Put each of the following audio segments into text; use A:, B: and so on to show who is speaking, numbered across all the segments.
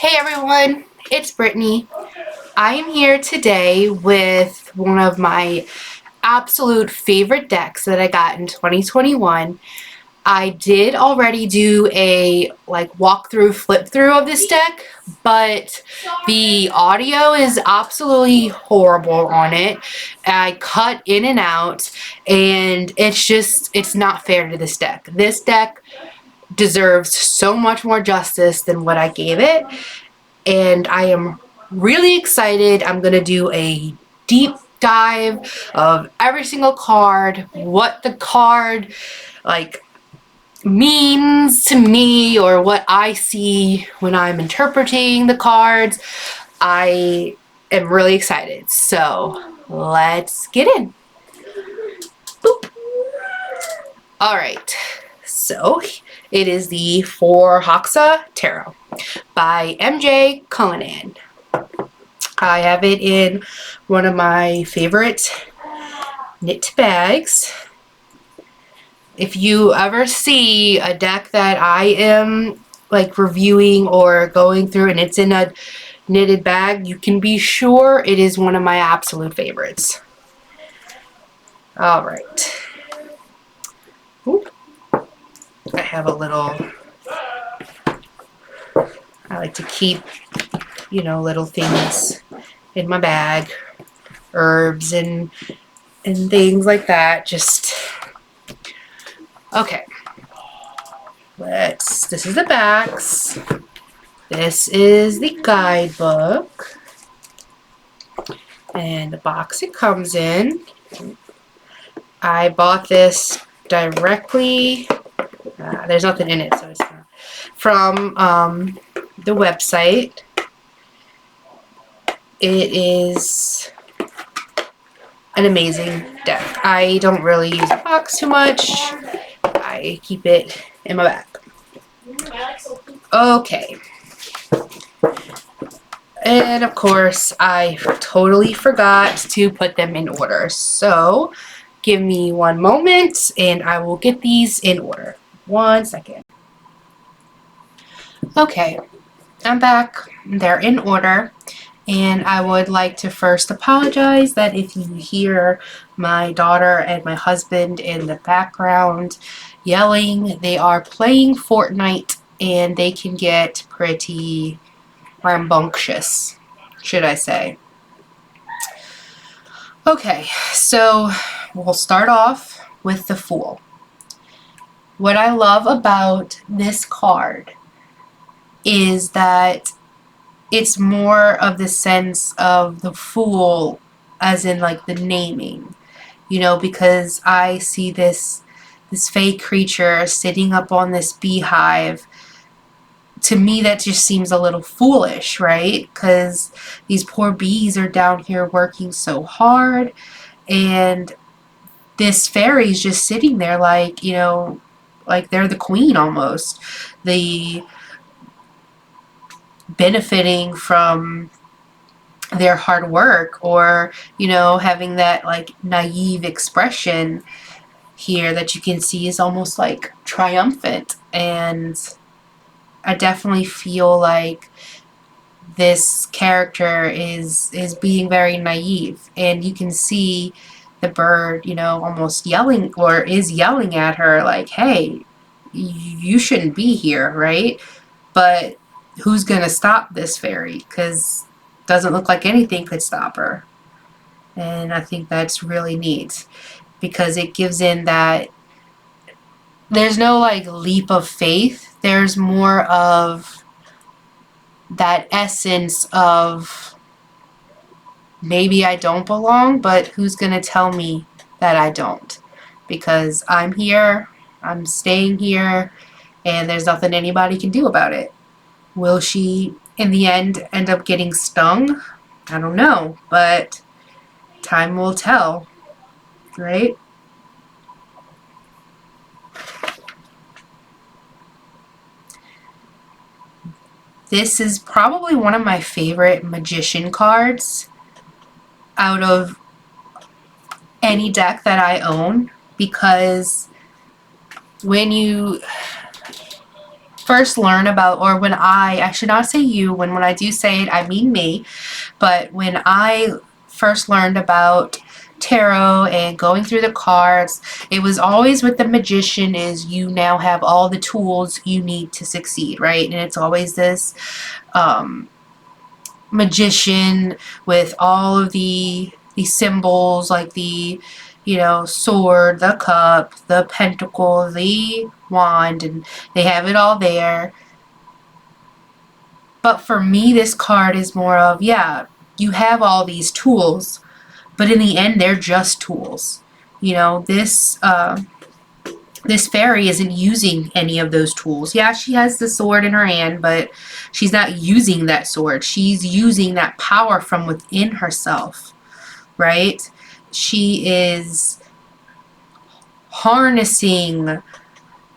A: Hey everyone, it's Brittany. I am here today with one of my absolute favorite decks that I got in 2021. I did already do a walkthrough flip through of this deck, but the audio is absolutely horrible on it. I cut in and out, and it's not fair to this deck. This deck deserves so much more justice than what I gave it, and I am really excited. I'm going to do a deep dive of every single card, what the card means to me, or what I see when I'm interpreting the cards. I am really excited. So let's get in. Boop. All right. So it is the Förhäxa Tarot by MJ Cullinane. I have it in one of my favorite knit bags. If you ever see a deck that I am reviewing or going through and it's in a knitted bag, you can be sure it is one of my absolute favorites. All right. Oop. I have a little, I like to keep, little things in my bag, herbs and things like that. Just okay. This is the backs. This is the guidebook, and the box it comes in. I bought this directly. There's nothing in it, so it's not from the website. It is an amazing deck. I don't really use the box too much. I keep it in my bag. Okay. And of course, I totally forgot to put them in order. So give me one moment and I will get these in order. 1 second. Okay, I'm back. They're in order. And I would like to first apologize that if you hear my daughter and my husband in the background yelling, they are playing Fortnite and they can get pretty rambunctious, should I say. Okay, so we'll start off with the Fool. What I love about this card is that it's more of the sense of the Fool as in the naming, because I see this fake creature sitting up on this beehive. To me, that just seems a little foolish, right? Because these poor bees are down here working so hard, and this fairy's just sitting there like they're the queen almost. The benefiting from their hard work, or having that naive expression here that you can see is almost triumphant. And I definitely feel like this character is being very naive, and you can see the bird almost yelling, or is yelling at her like, hey, you shouldn't be here, right? But who's gonna stop this fairy? Because it doesn't look like anything could stop her. And I think that's really neat, because it gives in that there's no leap of faith. There's more of that essence of maybe I don't belong, but who's gonna tell me that I don't? Because I'm here, I'm staying here, and there's nothing anybody can do about it. Will she, in the end up getting stung? I don't know, but time will tell, right? This is probably one of my favorite magician cards out of any deck that I own, because when you first learn about, or when I should not say you, when I do say it, I mean me, but when I first learned about tarot and going through the cards, it was always with the magician is you now have all the tools you need to succeed, right? And it's always this magician with all of the symbols, like the, you know, sword, the cup, the pentacle, the wand, and they have it all there. But for me, this card is more of, yeah, you have all these tools, but in the end, they're just tools. You know, this fairy isn't using any of those tools. Yeah, she has the sword in her hand, but she's not using that sword. She's using that power from within herself, right? She is harnessing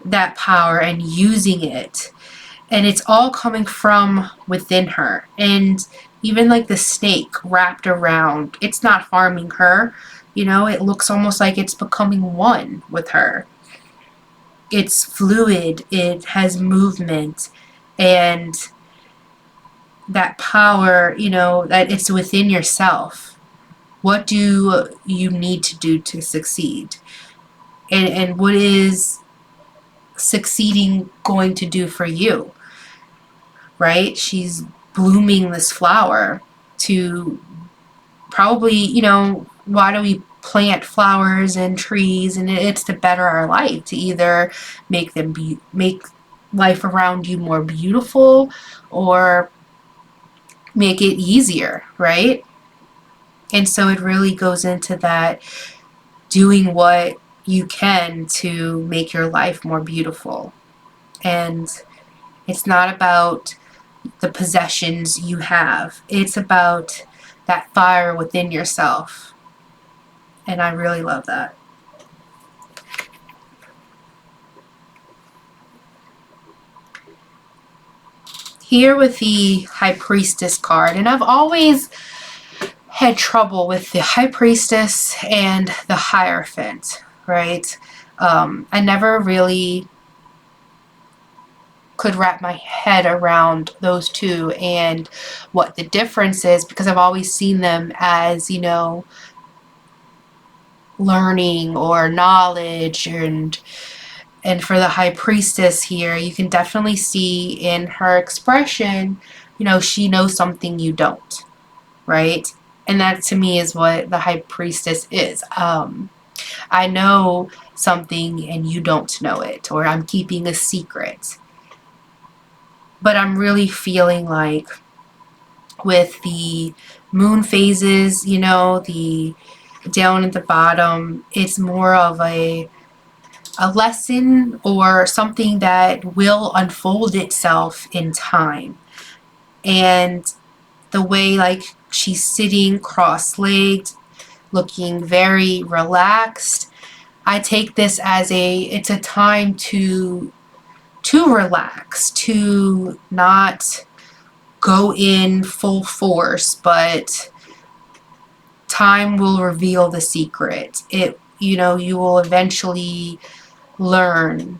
A: that power and using it. And it's all coming from within her. And even like the snake wrapped around, it's not harming her. You know, it looks almost like it's becoming one with her. It's fluid, it has movement, and that power, you know, that it's within yourself. What do you need to do to succeed? And what is succeeding going to do for you? Right? She's blooming this flower to probably, you know, why do we plant flowers and trees? And it's to better our life, to either make life around you more beautiful or make it easier, right? And so it really goes into that, doing what you can to make your life more beautiful. And it's not about the possessions you have. It's about that fire within yourself. And I really love that. Here with the High Priestess card, and I've always had trouble with the High Priestess and the Hierophant, right? I never really could wrap my head around those two and what the difference is, because I've always seen them as, you know, learning or knowledge. And for the High Priestess here, you can definitely see in her expression, you know, she knows something you don't, right? And that to me is what the High Priestess is. I know something and you don't know it, or I'm keeping a secret. But I'm really feeling like with the moon phases, you know, the down at the bottom, it's more of a lesson or something that will unfold itself in time. And the way like she's sitting cross-legged, looking very relaxed, I take this as it's a time to relax, to not go in full force, but time will reveal the secret. You know, you will eventually learn.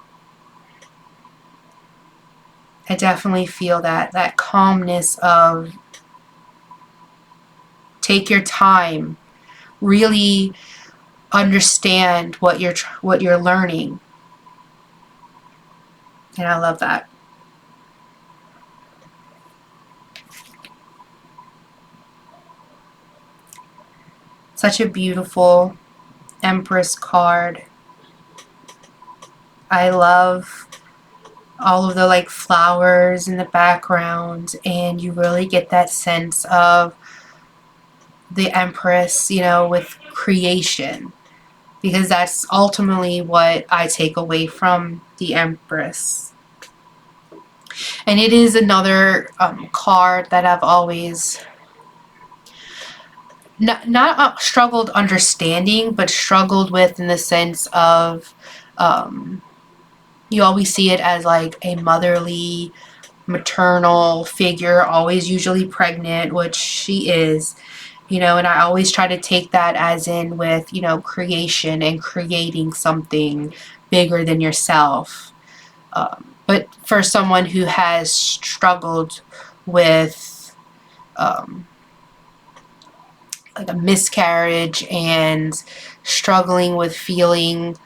A: I definitely feel that calmness of take your time, really understand what you're learning. And I love that. Such a beautiful Empress card. I love all of the like flowers in the background, and you really get that sense of the Empress, you know, with creation, because that's ultimately what I take away from the Empress. And it is another card that I've always not struggled understanding, but struggled with in the sense of you always see it as like a motherly, maternal figure, always usually pregnant, which she is, you know, and I always try to take that as in with, you know, creation and creating something bigger than yourself. but for someone who has struggled with like a miscarriage and struggling with feeling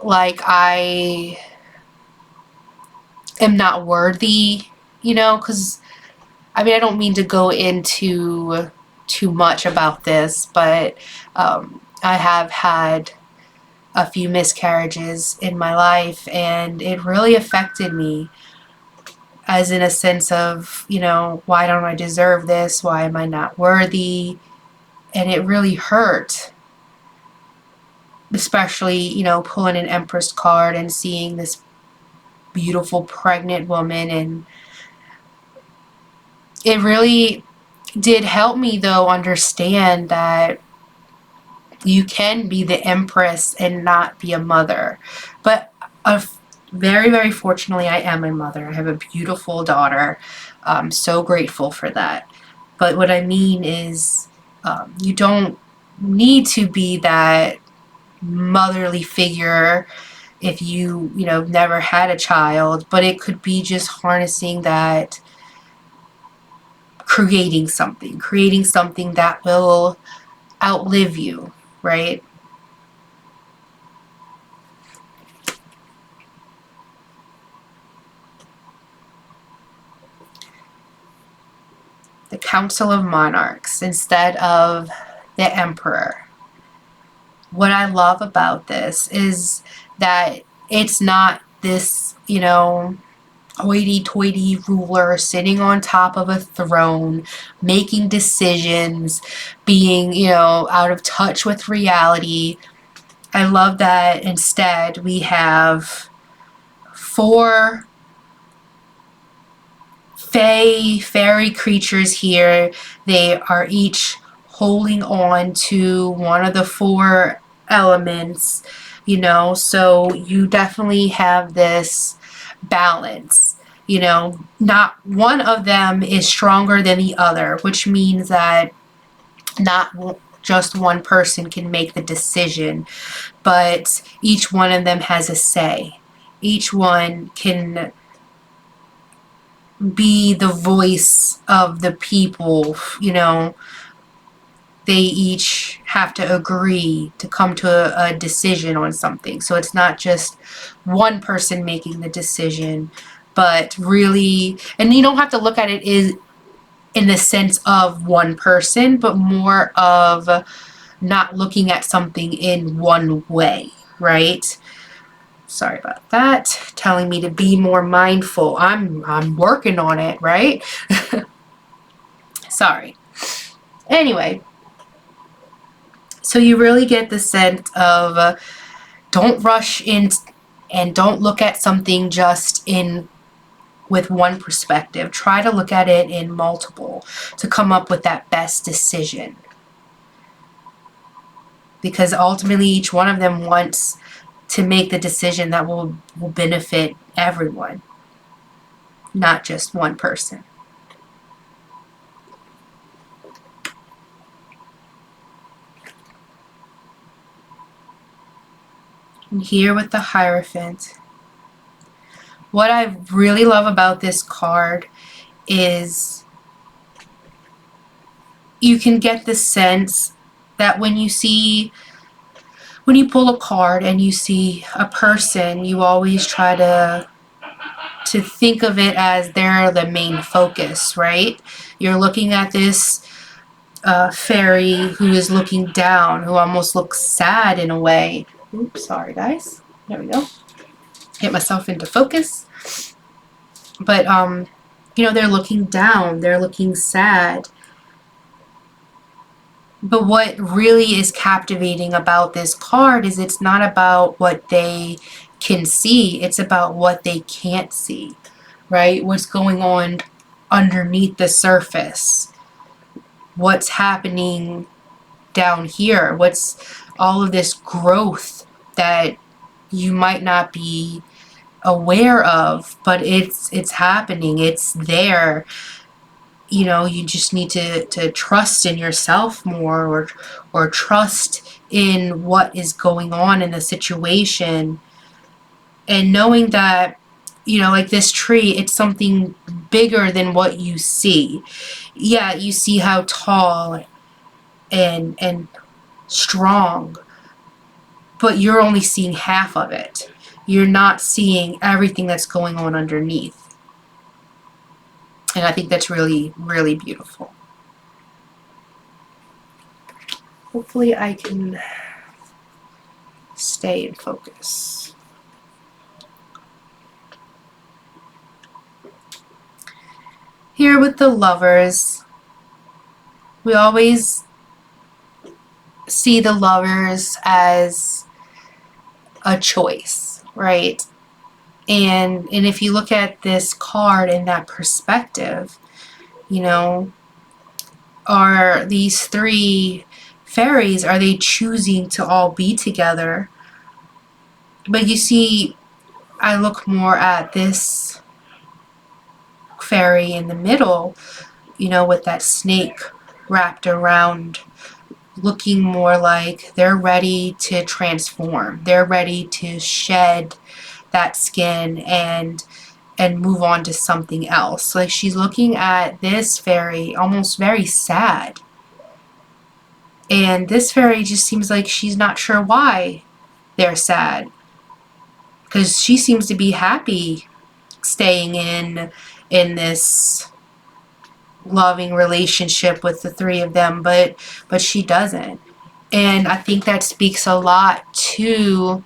A: like I am not worthy, you know, because I mean, I don't mean to go into too much about this, but I have had a few miscarriages in my life, and it really affected me, as in a sense of, you know, why don't I deserve this? Why am I not worthy? And it really hurt, especially, you know, pulling an Empress card and seeing this beautiful pregnant woman. And it really did help me, though, understand that you can be the Empress and not be a mother. But very, very fortunately, I am a mother. I have a beautiful daughter. I'm so grateful for that. But what I mean is, you don't need to be that motherly figure if you know, never had a child. But it could be just harnessing that, creating something that will outlive you, right? The Council of Monarchs instead of the Emperor. What I love about this is that it's not this, you know, hoity-toity ruler sitting on top of a throne, making decisions, being, you know, out of touch with reality. I love that instead we have 4 fairy creatures here. They are each holding on to one of the 4 elements, you know, so you definitely have this balance. You know, not one of them is stronger than the other, which means that not just one person can make the decision, but each one of them has a say. Each one can be the voice of the people, you know. They each have to agree to come to a decision on something. So it's not just one person making the decision, but really, and you don't have to look at it in the sense of one person, but more of not looking at something in one way, right? Sorry about that. Telling me to be more mindful. I'm working on it, right? Sorry. Anyway, so you really get the sense of don't rush in and don't look at something just in with one perspective. Try to look at it in multiple to come up with that best decision. Because ultimately each one of them wants to make the decision that will benefit everyone, not just one person. And here with the Hierophant, what I really love about this card is you can get the sense that when you pull a card and you see a person, you always try to think of it as they're the main focus, right? You're looking at this fairy who is looking down, who almost looks sad in a way. Oops, sorry guys. There we go. Get myself into focus. But you know, they're looking down, they're looking sad. But what really is captivating about this card is it's not about what they can see, it's about what they can't see, right? What's going on underneath the surface. What's happening down here? What's all of this growth that you might not be aware of, but it's happening, it's there. You know, you just need to trust in yourself more, or trust in what is going on in the situation, And knowing that, you know, like this tree, it's something bigger than what you see. Yeah, you see how tall and strong, but you're only seeing half of it. You're not seeing everything that's going on underneath. And I think that's really, really beautiful. Hopefully I can stay in focus. Here with the Lovers, we always see the Lovers as a choice, right? And if you look at this card in that perspective, you know, are these three fairies, are they choosing to all be together? But you see, I look more at this fairy in the middle, you know, with that snake wrapped around, looking more like they're ready to transform. They're ready to shed that skin and move on to something else. Like she's looking at this fairy almost very sad. And this fairy just seems like she's not sure why they're sad. Because she seems to be happy staying in this loving relationship with the three of them, but she doesn't. And I think that speaks a lot to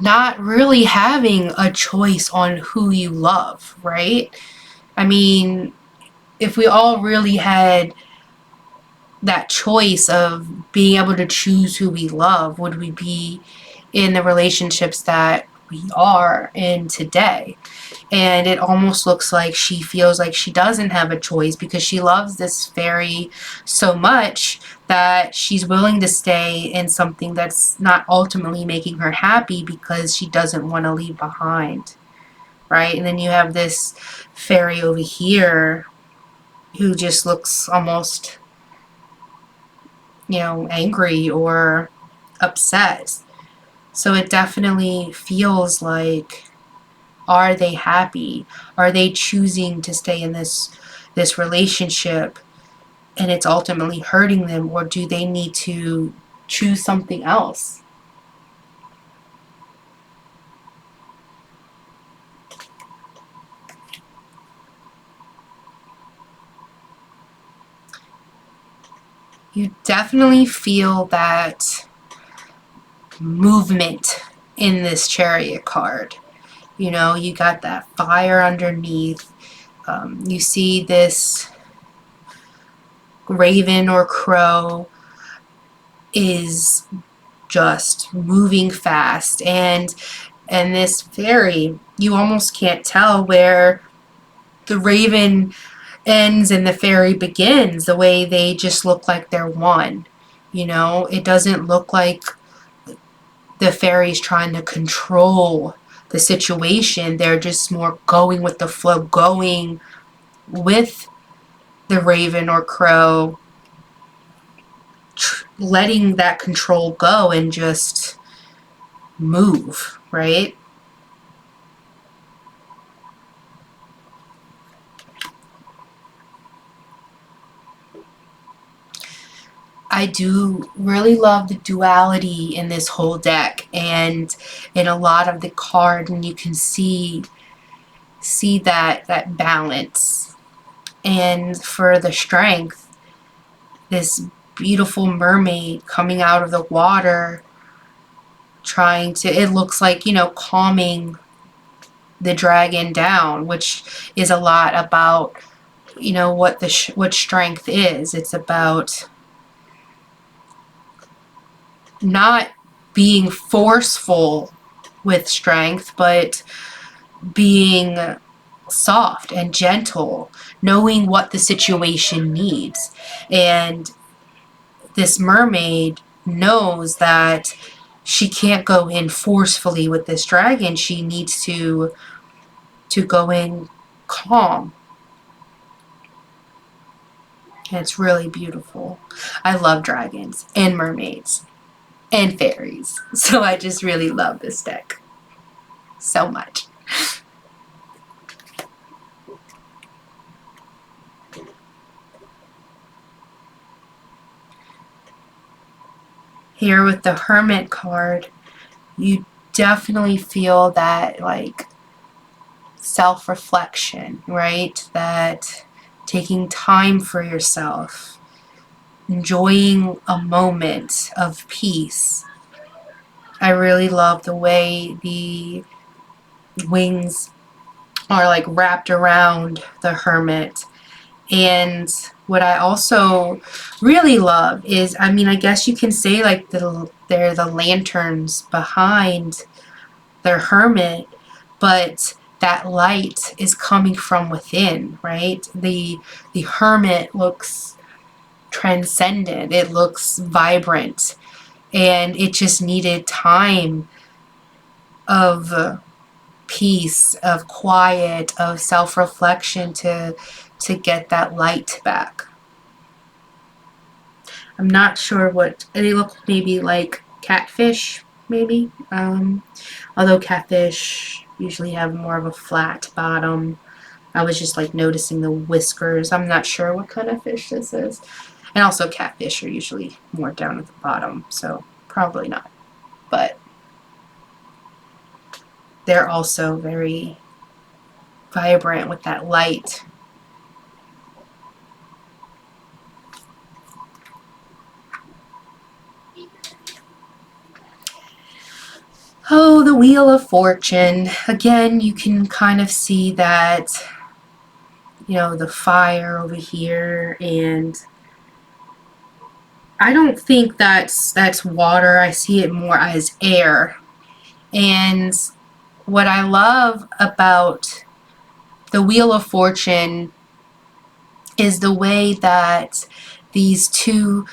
A: not really having a choice on who you love, right? I mean, if we all really had that choice of being able to choose who we love, would we be in the relationships that we are in today? And it almost looks like she feels like she doesn't have a choice because she loves this fairy so much that she's willing to stay in something that's not ultimately making her happy because she doesn't want to leave behind, right? And then you have this fairy over here who just looks almost, you know, angry or upset. So it definitely feels like, are they happy? Are they choosing to stay in this relationship and it's ultimately hurting them, or do they need to choose something else? You definitely feel that movement in this Chariot card. You know, you got that fire underneath. You see this raven or crow is just moving fast, and this fairy, you almost can't tell where the raven ends and the fairy begins. The way they just look like they're one. You know, it doesn't look like the fairy's trying to control the situation. They're just more going with the flow, going with the raven or crow, letting that control go and just move, right? I do really love the duality in this whole deck and in a lot of the card, and you can see that balance. And for the strength, this beautiful mermaid coming out of the water, trying to, it looks like, you know, calming the dragon down, which is a lot about, you know, what what strength is. It's about not being forceful with strength, but being soft and gentle, knowing what the situation needs. And this mermaid knows that she can't go in forcefully with this dragon. She needs to go in calm. And it's really beautiful. I love dragons and mermaids and fairies. So I just really love this deck so much. Here with the Hermit card, you definitely feel that like self-reflection, right? That taking time for yourself, enjoying a moment of peace. I really love the way the wings are like wrapped around the Hermit. And what I also really love is, I mean, I guess you can say like they're the lanterns behind their Hermit, but that light is coming from within, right? The Hermit looks transcendent. It looks vibrant, and it just needed time of peace, of quiet, of self-reflection to get that light back. I'm not sure what they look, maybe like catfish, maybe. Although catfish usually have more of a flat bottom. I was just like noticing the whiskers. I'm not sure what kind of fish this is. And also catfish are usually more down at the bottom, so probably not. But they're also very vibrant with that light. Oh, the Wheel of Fortune. Again, you can kind of see that, you know, the fire over here, and I don't think that's water. I see it more as air. And what I love about the Wheel of Fortune is the way that these two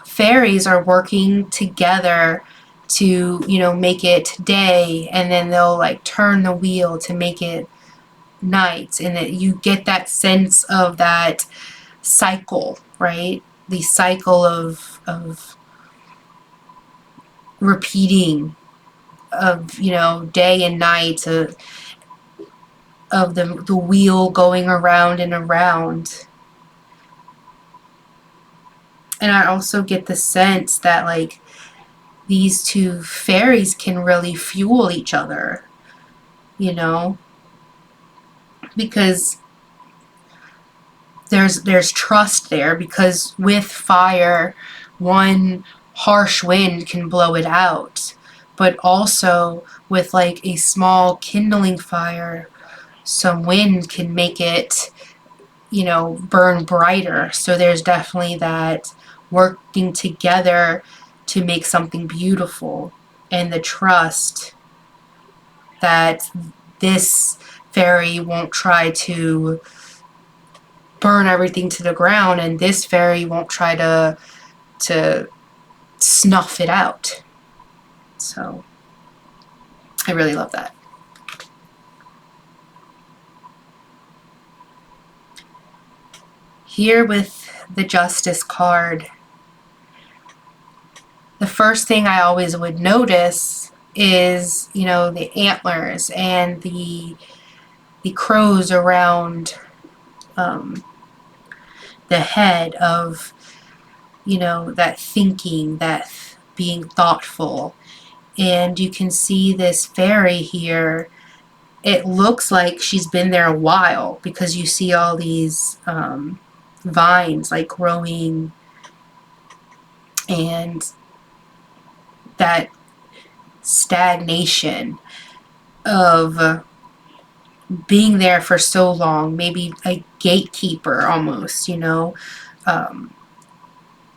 A: fairies are working together to, you know, make it day, and then they'll like turn the wheel to make it night, and that you get that sense of that cycle, right? The cycle of repeating, of, you know, day and night, of the wheel going around and around. And I also get the sense that like these two fairies can really fuel each other, you know, because there's trust there, because with fire, one harsh wind can blow it out, but also with like a small kindling fire, some wind can make it, you know, burn brighter. So there's definitely that working together to make something beautiful, and the trust that this fairy won't try to burn everything to the ground, and this fairy won't try to snuff it out. So I really love that. Here with the Justice card, the first thing I always would notice is, you know, the antlers and the crows around the head of, you know, that thinking, that being thoughtful. And you can see this fairy here. It looks like she's been there a while, because you see all these vines like growing, and that stagnation of being there for so long, maybe a gatekeeper almost, you know.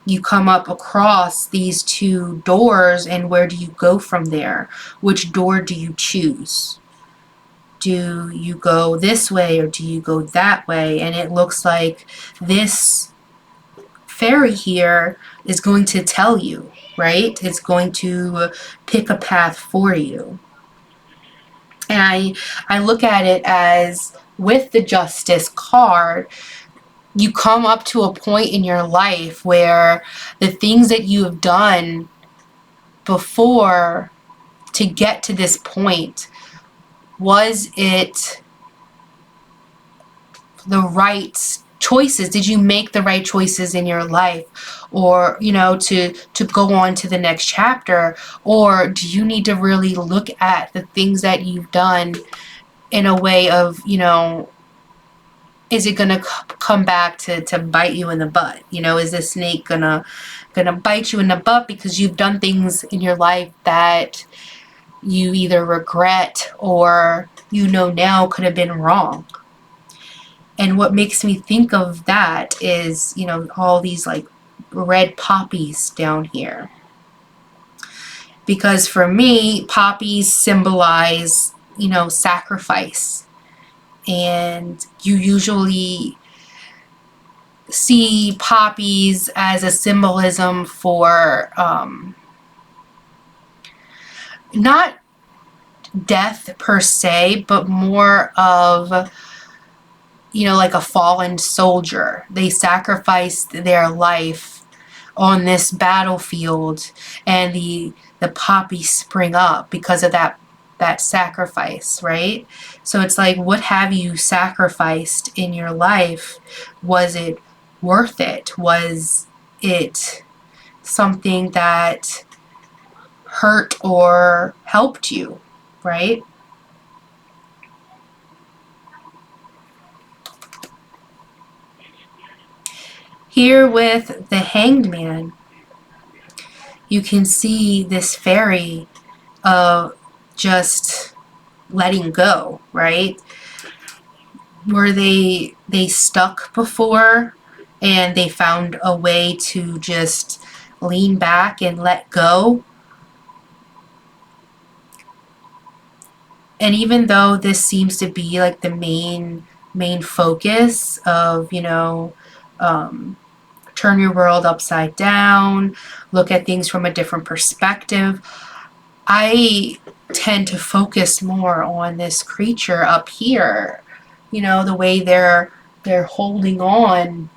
A: You come up across these two doors, and where do you go from there? Which door do you choose? Do you go this way, or do you go that way? And it looks like this fairy here is going to tell you, right? It's going to pick a path for you. And I look at it as, with the Justice card, you come up to a point in your life where the things that you have done before to get to this point? Was it the right choices? Did you make the right choices in your life, or to go on to the next chapter? Or do you need to really look at the things that you've done in a way of, is it gonna come back to bite you in the butt? Is this snake gonna bite you in the butt because you've done things in your life that you either regret or now could have been wrong? And what makes me think of that is, all these like red poppies down here. Because for me, poppies symbolize, sacrifice. And you usually see poppies as a symbolism for not death per se, but more of, like a fallen soldier. They sacrificed their life on this battlefield, and the poppies spring up because of that sacrifice, right? So it's like, what have you sacrificed in your life? Was it worth it? Was it something that hurt or helped you, right? Here with the Hanged Man, you can see this fairy of just letting go, right? Were they stuck before and they found a way to just lean back and let go? And even though this seems to be like the main focus of, turn your world upside down, look at things from a different perspective, I tend to focus more on this creature up here, the way they're holding on.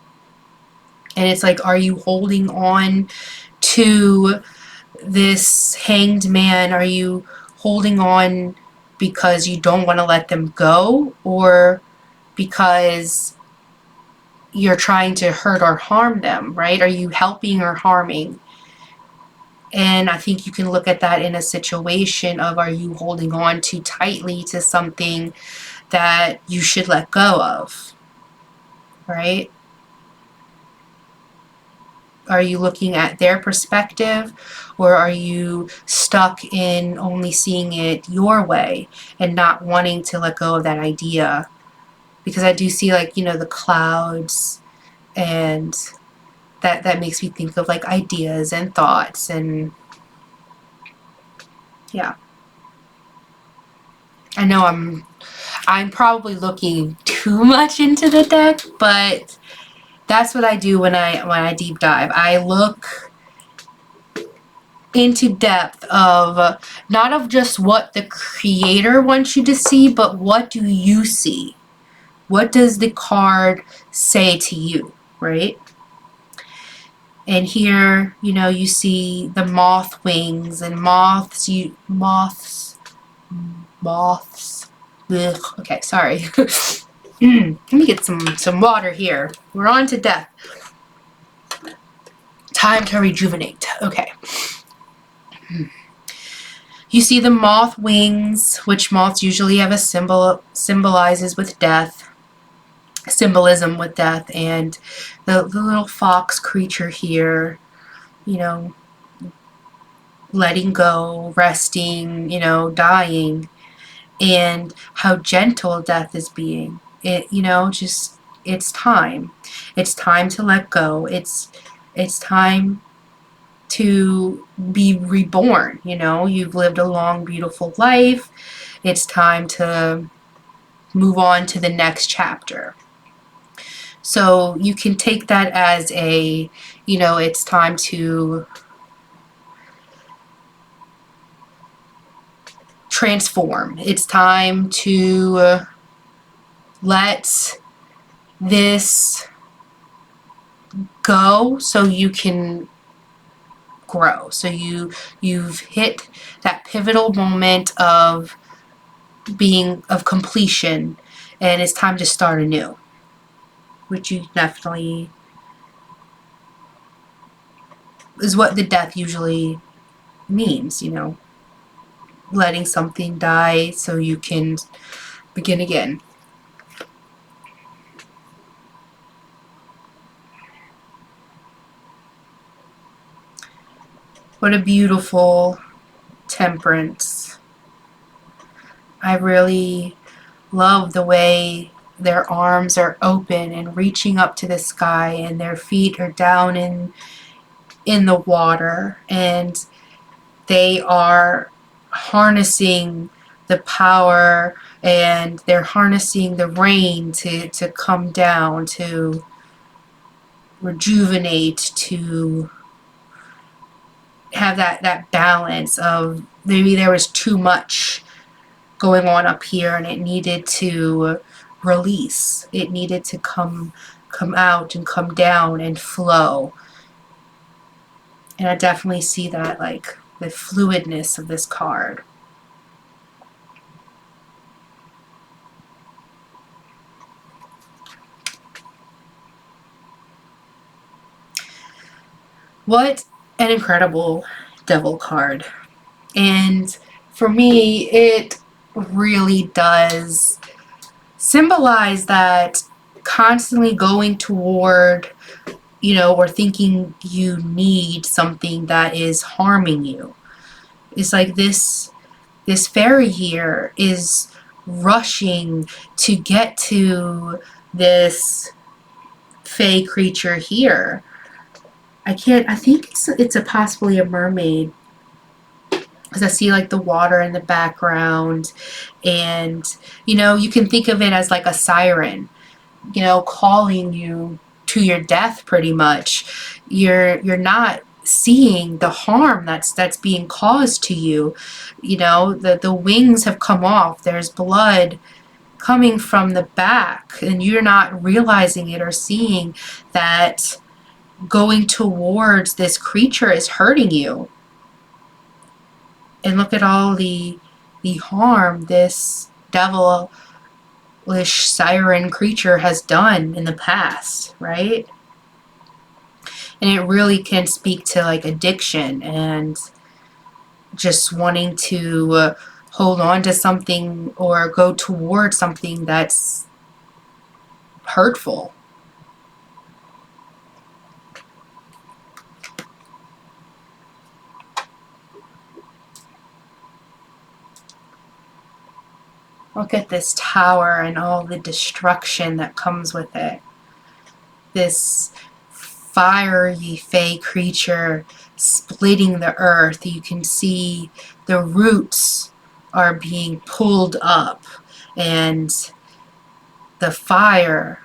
A: And it's like, are you holding on to this hanged man? Are you holding on because you don't want to let them go, or because you're trying to hurt or harm them, right? Are you helping or harming? And I think you can look at that in a situation of, are you holding on too tightly to something that you should let go of, right? Are you looking at their perspective, or are you stuck in only seeing it your way and not wanting to let go of that idea? Because I do see, like, the clouds, and that makes me think of like ideas and thoughts, and yeah. I know I'm probably looking too much into the deck, but that's what I do when I deep dive. I look into depth of not of just what the creator wants you to see, but what do you see? What does the card say to you, right? And here, you see the moth wings, and moths. Ugh, okay, sorry. Let me get some water here. We're on to death. Time to rejuvenate. Okay. You see the moth wings, which moths usually have a symbolizes with death. Symbolism with death. And the little fox creature here, letting go, resting, dying, and how gentle death is being. It, just, it's time. It's time to let go. It's time to be reborn. You've lived a long, beautiful life. It's time to move on to the next chapter. So you can take that as a, it's time to transform. It's time to let this go so you can grow. So you've hit that pivotal moment of completion, and it's time to start anew, which you definitely is what the death usually means, you know, letting something die so you can begin again. What a beautiful temperance. I really love the way their arms are open and reaching up to the sky, and their feet are down in the water, and they are harnessing the power, and they're harnessing the rain to come down, to rejuvenate, to have that balance of maybe there was too much going on up here and it needed to release. It needed to come out and come down and flow. And I definitely see that, like, the fluidness of this card. What an incredible devil card. And for me, it really does symbolize that constantly going toward, you know, or thinking you need something that is harming you. It's like this fairy here is rushing to get to this fey creature here. I think it's possibly a mermaid, because I see like the water in the background, and you know, you can think of it as like a siren, you know, calling you to your death pretty much. You're not seeing the harm that's being caused to you. You know, the wings have come off. There's blood coming from the back, and you're not realizing it or seeing that going towards this creature is hurting you. And look at all the harm this devilish siren creature has done in the past, right? And it really can speak to like addiction and just wanting to hold on to something or go towards something that's hurtful. Look at this tower and all the destruction that comes with it. This fiery fey creature splitting the earth. You can see the roots are being pulled up, and the fire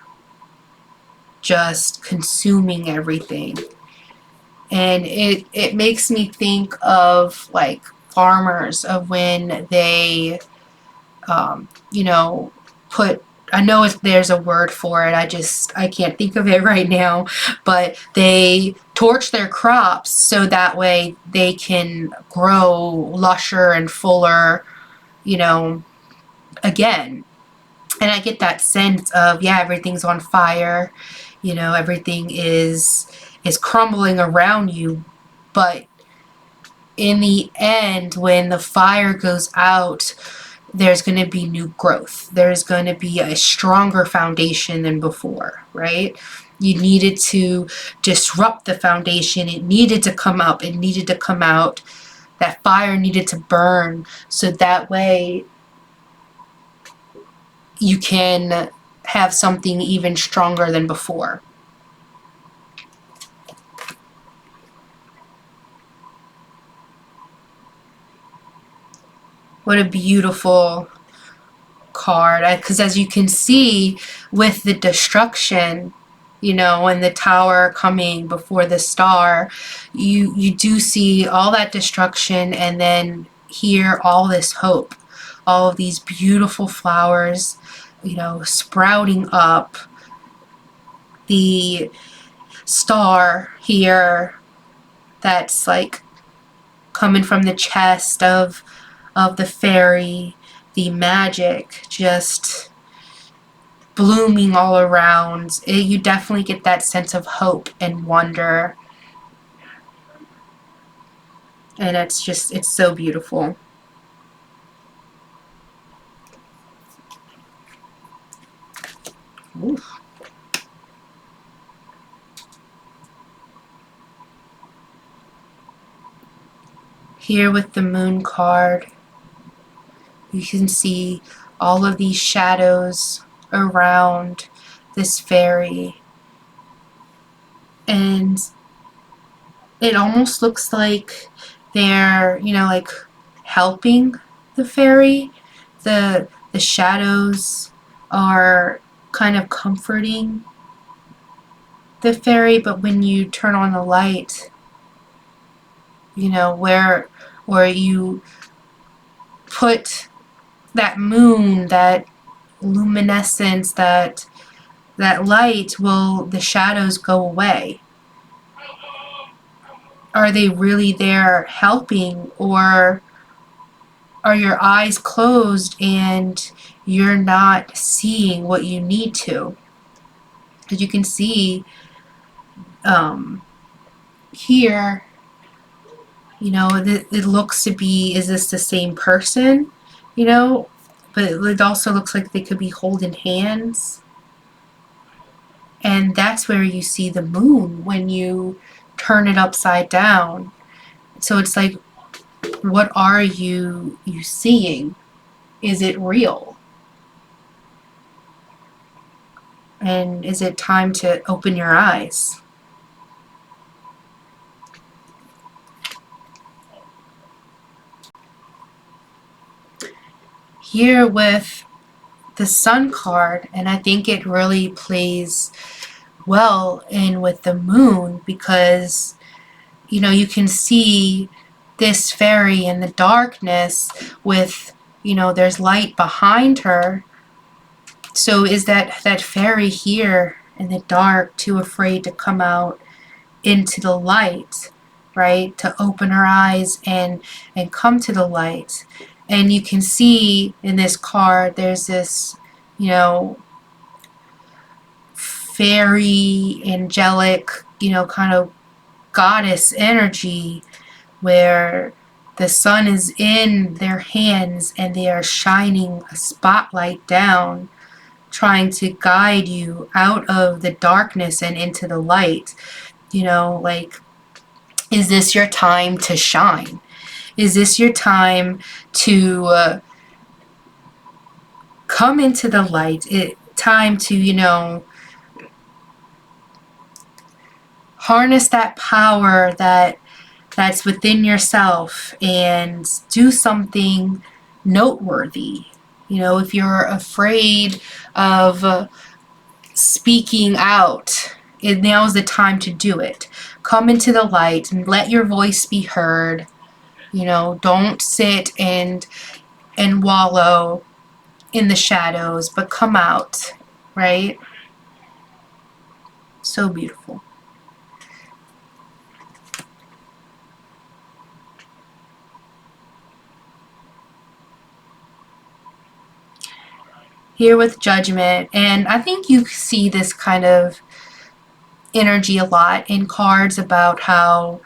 A: just consuming everything. And it makes me think of like farmers, of when they you know, I know if there's a word for it, I can't think of it right now, but they torch their crops so that way they can grow lusher and fuller, you know, again. And I get that sense of, yeah, everything's on fire, you know, everything is crumbling around you, but in the end, when the fire goes out, there's going to be new growth. There's going to be a stronger foundation than before, right? You needed to disrupt the foundation. It needed to come up. It needed to come out. That fire needed to burn, so that way you can have something even stronger than before. What a beautiful card. Because as you can see, with the destruction, you know, and the tower coming before the star, you do see all that destruction, and then here all this hope, all of these beautiful flowers, you know, sprouting up. The star here that's like coming from the chest of the fairy, the magic just blooming all around. You definitely get that sense of hope and wonder. And it's so beautiful. Oof. Here with the moon card, you can see all of these shadows around this fairy. And it almost looks like they're, like helping the fairy. The shadows are kind of comforting the fairy, but when you turn on the light, where you put that moon, that luminescence, that light, the shadows go away. Are they really there helping, or are your eyes closed and you're not seeing what you need to? Because you can see here, it looks to be, is this the same person? But it also looks like they could be holding hands. And that's where you see the moon when you turn it upside down. So it's like, what are you seeing? Is it real? And is it time to open your eyes? Here with the Sun card, and I think it really plays well in with the moon, because you can see this fairy in the darkness with, there's light behind her. So is that fairy here in the dark too afraid to come out into the light, right? To open her eyes and come to the light. And you can see in this card, there's this, fairy, angelic, kind of goddess energy, where the sun is in their hands and they are shining a spotlight down, trying to guide you out of the darkness and into the light. Like, is this your time to shine? Is this your time to come into the light? Time to, harness that power that's within yourself and do something noteworthy. If you're afraid of speaking out, now's the time to do it. Come into the light and let your voice be heard. Don't sit and wallow in the shadows, but come out, right? So beautiful. Here with Judgment, and I think you see this kind of energy a lot in cards about how,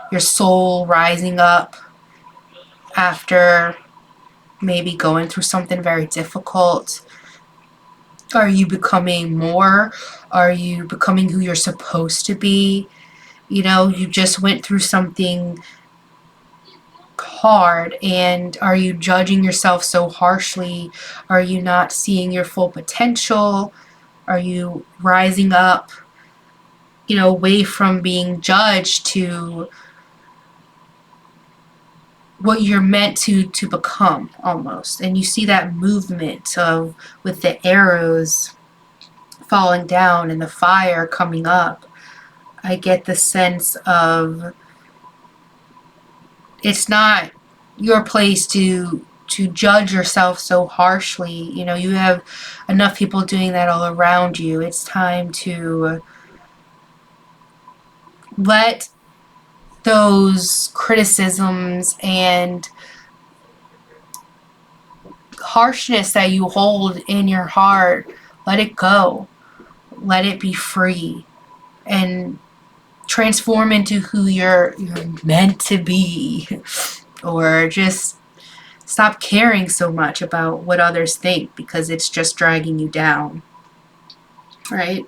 A: your soul rising up after maybe going through something very difficult. Are you becoming more? Are you becoming who you're supposed to be? You just went through something hard, and are you judging yourself so harshly? Are you not seeing your full potential? Are you rising up, away from being judged to what you're meant to become, almost? And you see that movement of, with the arrows falling down and the fire coming up. I get the sense of, it's not your place to judge yourself so harshly. You have enough people doing that all around you. It's time to let those criticisms and harshness that you hold in your heart, let it go. Let it be free and transform into who you're meant to be. Or just stop caring so much about what others think, because it's just dragging you down. Right?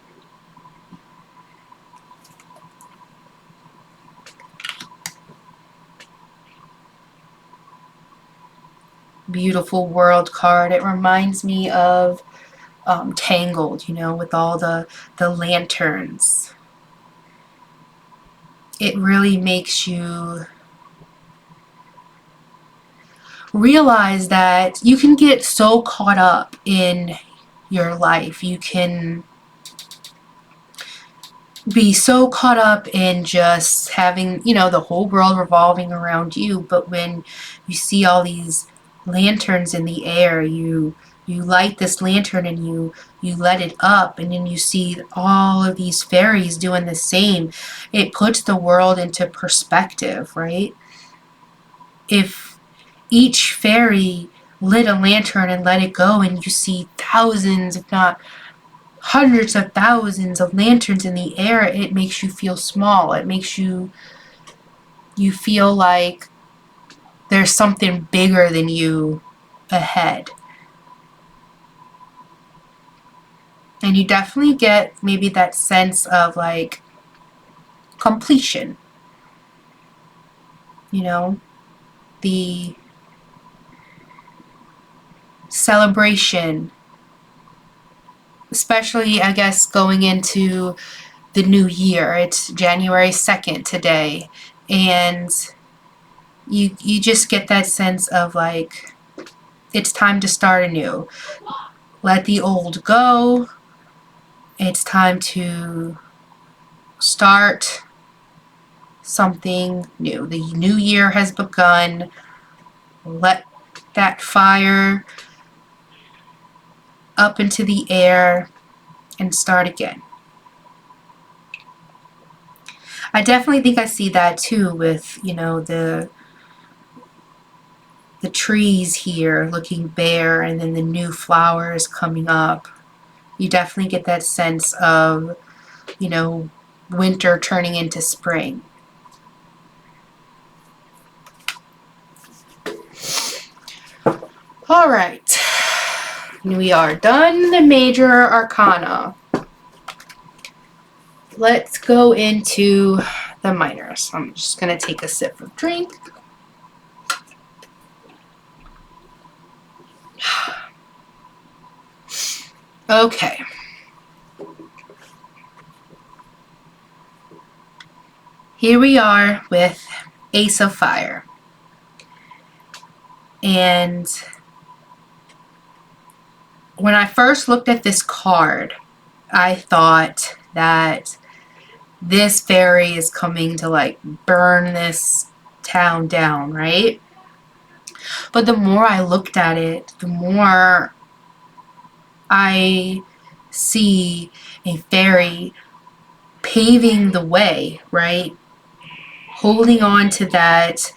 A: Beautiful World card. It reminds me of Tangled, you know, with all the lanterns. It really makes you realize that you can get so caught up in your life. You can be so caught up in just having, you know, the whole world revolving around you. But when you see all these lanterns in the air, you light this lantern and you let it up, and then you see all of these fairies doing the same. It puts the world into perspective, right? If each fairy lit a lantern and let it go, and you see thousands, if not hundreds of thousands of lanterns in the air, it makes you feel small. It makes you feel like there's something bigger than you ahead. And you definitely get maybe that sense of like completion. You know, the celebration, especially, I guess, going into the new year. It's January 2nd today, and you just get that sense of like, it's time to start anew. Let the old go. It's time to start something new. The new year has begun. Let that fire up into the air and start again. I definitely think I see that too with, you know, the trees here looking bare, and then the new flowers coming up. You definitely get that sense of, you know, winter turning into spring. All right, we are done the major arcana. Let's go into the minors. I'm just going to take a sip of drink. Okay. Here we are with Ace of Fire. And when I first looked at this card, I thought that this fairy is coming to like burn this town down, right? But the more I looked at it, the more I see a fairy paving the way, right? Holding on to that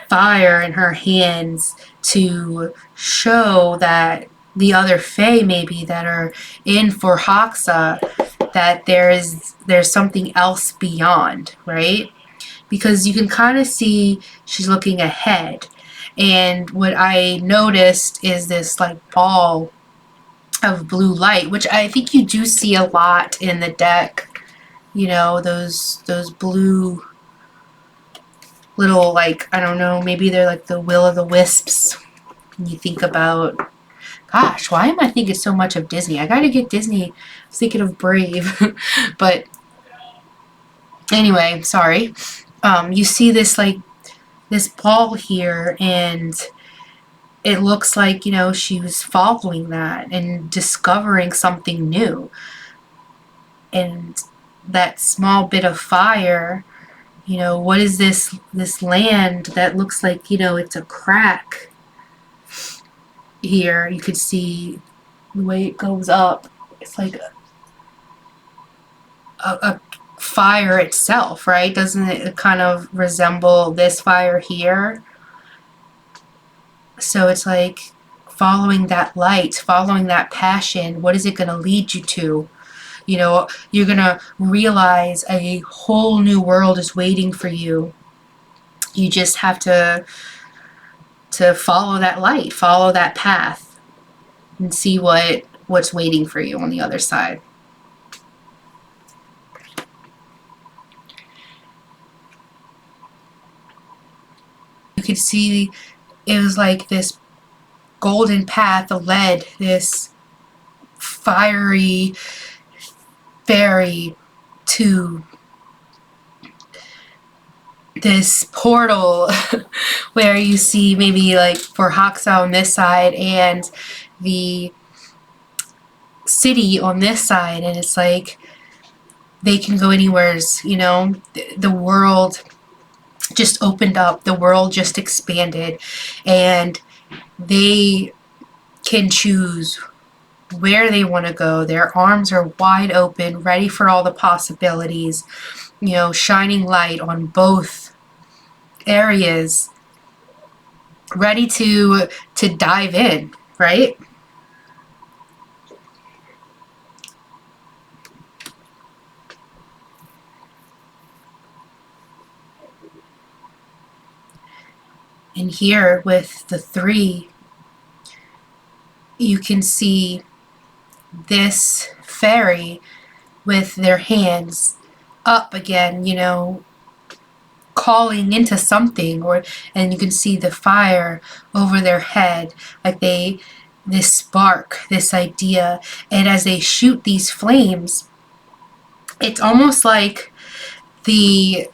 A: fire in her hands to show that the other fae maybe that are in Förhäxa, that there's something else beyond, right? Because you can kind of see she's looking ahead. And what I noticed is this like ball of blue light, which I think you do see a lot in the deck. You know, those blue little, like, I don't know, maybe they're like the will-o'-the-wisps. When you think about, gosh, why am I thinking so much of Disney? I gotta get Disney. I was thinking of Brave. But anyway, sorry. You see this like this ball here, and it looks like, you know, she was following that and discovering something new. And that small bit of fire, you know, what is this land that looks like, you know, it's a crack here. You could see the way it goes up. It's like a fire itself, right? Doesn't it kind of resemble this fire here? So it's like following that light, following that passion. What is it going to lead you to? You know, you're going to realize a whole new world is waiting for you. You just have to follow that light, follow that path, and see what's waiting for you on the other side. You could see it was like this golden path led this fiery fairy to this portal where you see maybe like Förhäxa on this side and the city on this side, and it's like they can go anywhere, you know. The world just opened up, the world just expanded, and they can choose where they want to go. Their arms are wide open, ready for all the possibilities, you know, shining light on both areas, ready to dive in, right? And here with the three, you can see this fairy with their hands up again, you know, calling into something, and you can see the fire over their head, like this spark, this idea, and as they shoot these flames, it's almost like they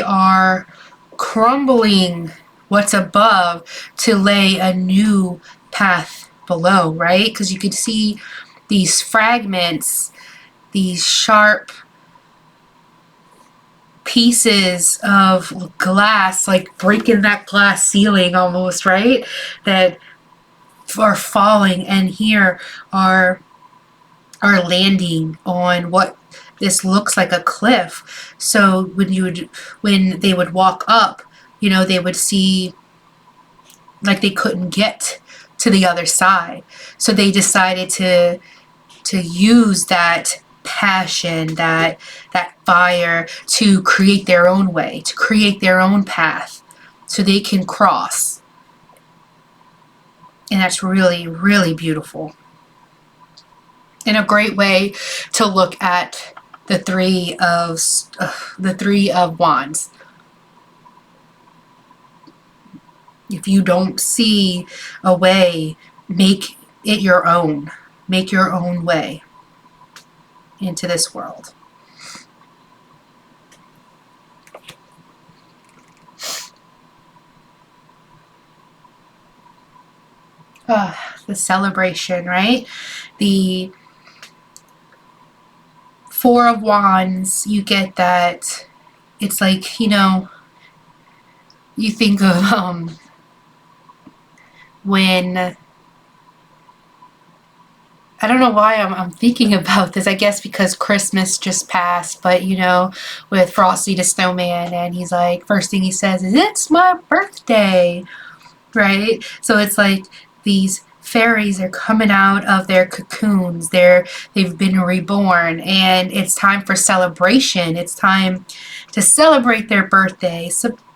A: are crumbling what's above to lay a new path below, right? Because you could see these fragments, these sharp pieces of glass, like breaking that glass ceiling almost, right? That are falling, and here are landing on what this looks like a cliff. So when they would walk up, you know, they would see like they couldn't get to the other side. So they decided to use that passion, that fire, to create their own way, to create their own path, so they can cross. And that's really, really beautiful. And a great way to look at the Three of Wands. If you don't see a way, make it your own. Make your own way into this world. The celebration, right? The Four of Wands, you get that it's like, you know, you think of when, I don't know why I'm thinking about this. I guess because Christmas just passed, but you know, with Frosty the Snowman, and he's like, first thing he says is, "It's my birthday," right? So it's like these fairies are coming out of their cocoons. They've been reborn, and it's time for celebration. It's time to celebrate their birthday,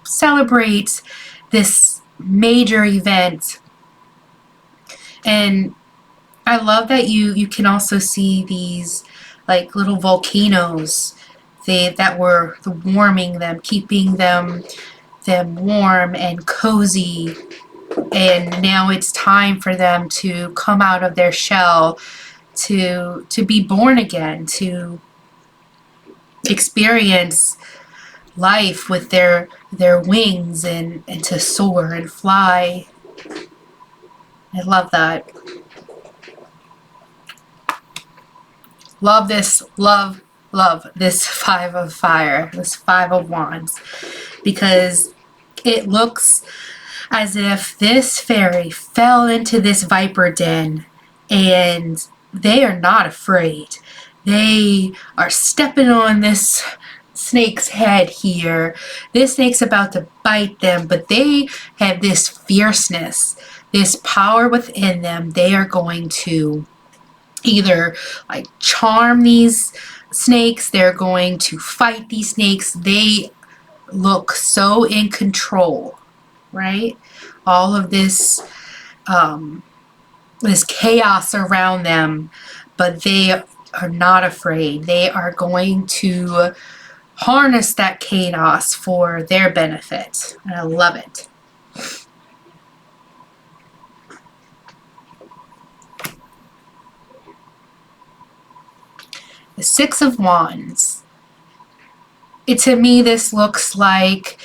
A: celebrate this major event. And I love that you can also see these like little volcanoes that were warming them, keeping them warm and cozy. And now it's time for them to come out of their shell, to be born again, to experience life with their wings, and to soar and fly. I love that. Love this, love this Five of Fire, this Five of Wands, because it looks as if this fairy fell into this viper den, and they are not afraid. they are stepping on this snake's head here. This snake's about to bite them, but they have this fierceness, this power within them. They are going to either like charm these snakes, they're going to fight these snakes. They look so in control, right? All of this this chaos around them, but they are not afraid. They are going to harness that chaos for their benefit. And I love it. The Six of Wands. To me, this looks like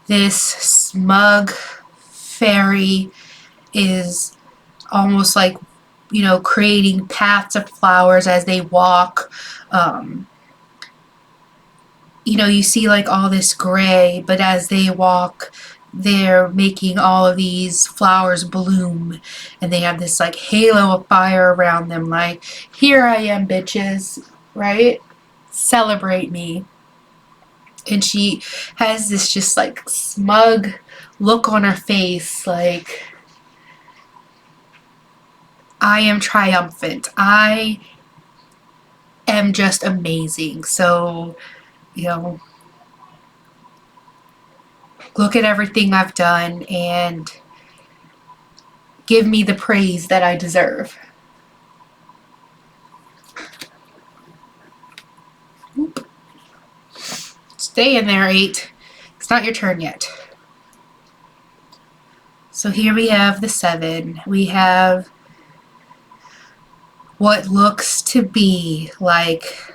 A: this smug fairy is almost like, you know, creating paths of flowers as they walk. You know, you see like all this gray, but as they walk, they're making all of these flowers bloom, and they have this like halo of fire around them, like, here I am, bitches, right? Celebrate me. And she has this just like smug look on her face, like, I am triumphant. I am just amazing. So, you know, look at everything I've done and give me the praise that I deserve. Oop. Stay in there, 8. It's not your turn yet. So here we have the 7. We have what looks to be like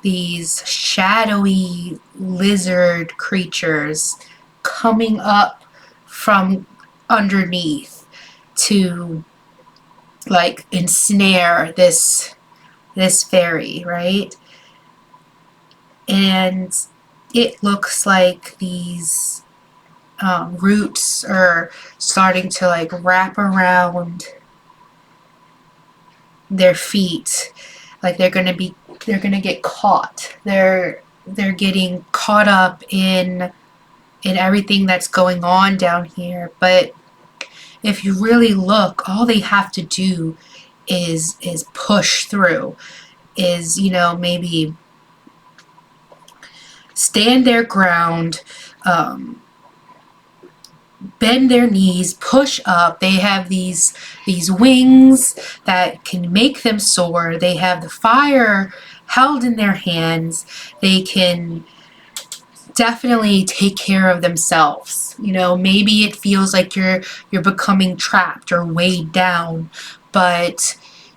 A: these shadowy lizard creatures coming up from underneath to like ensnare this fairy, right? And it looks like these roots are starting to like wrap around their feet, like they're gonna get caught. They're getting caught up in everything that's going on down here. But if you really look, all they have to do is push through, is, you know, maybe stand their ground, bend their knees, push up. They have these wings that can make them soar. They have the fire held in their hands. They can definitely take care of themselves. You know, maybe it feels like you're becoming trapped or weighed down, but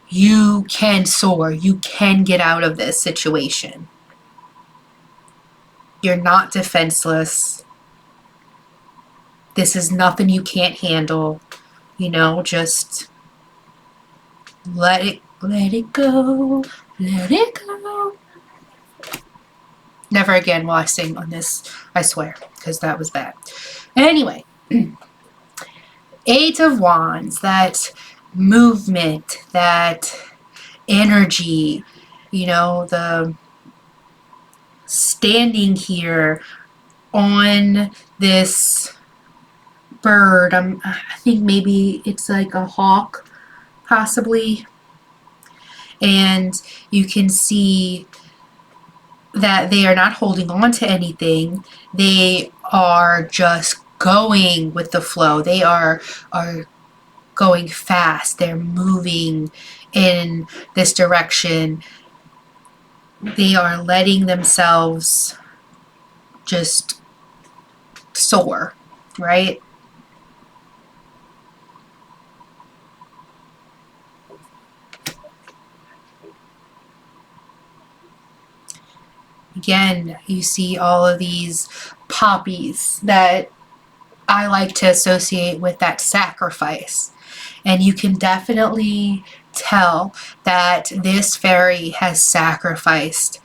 A: you can soar. You can get out of this situation. You're not defenseless. This is nothing you can't handle. You know, just let it go. Let it go. Never again will I sing on this, I swear, because that was bad. Anyway, 8 of Wands, that movement, that energy, you know, the standing here on this bird. I think maybe it's like a hawk, possibly. And you can see that they are not holding on to anything. They are just going with the flow. They are going fast. They're moving in this direction. They are letting themselves just soar, right? Again, you see all of these poppies that I like to associate with that sacrifice. And you can definitely tell that this fairy has sacrificed.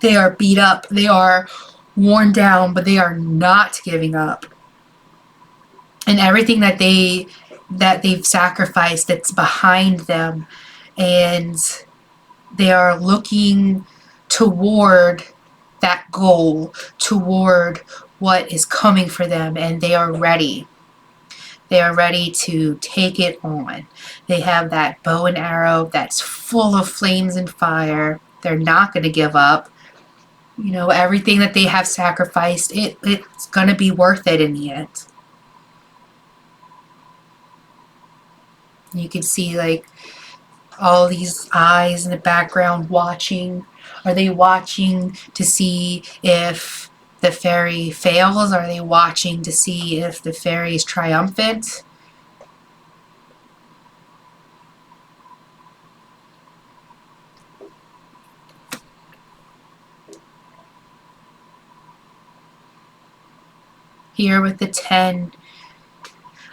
A: They are beat up, they are worn down, but they are not giving up. And everything that they've sacrificed that's behind them, and They are looking toward that goal, toward what is coming for them, and they are ready. They are ready to take it on. They have that bow and arrow that's full of flames and fire. They're not going to give up. You know, everything that they have sacrificed, it's going to be worth it in the end. You can see like all these eyes in the background watching. Are they watching to see if the fairy fails? Are they watching to see if the fairy is triumphant? Here with the 10,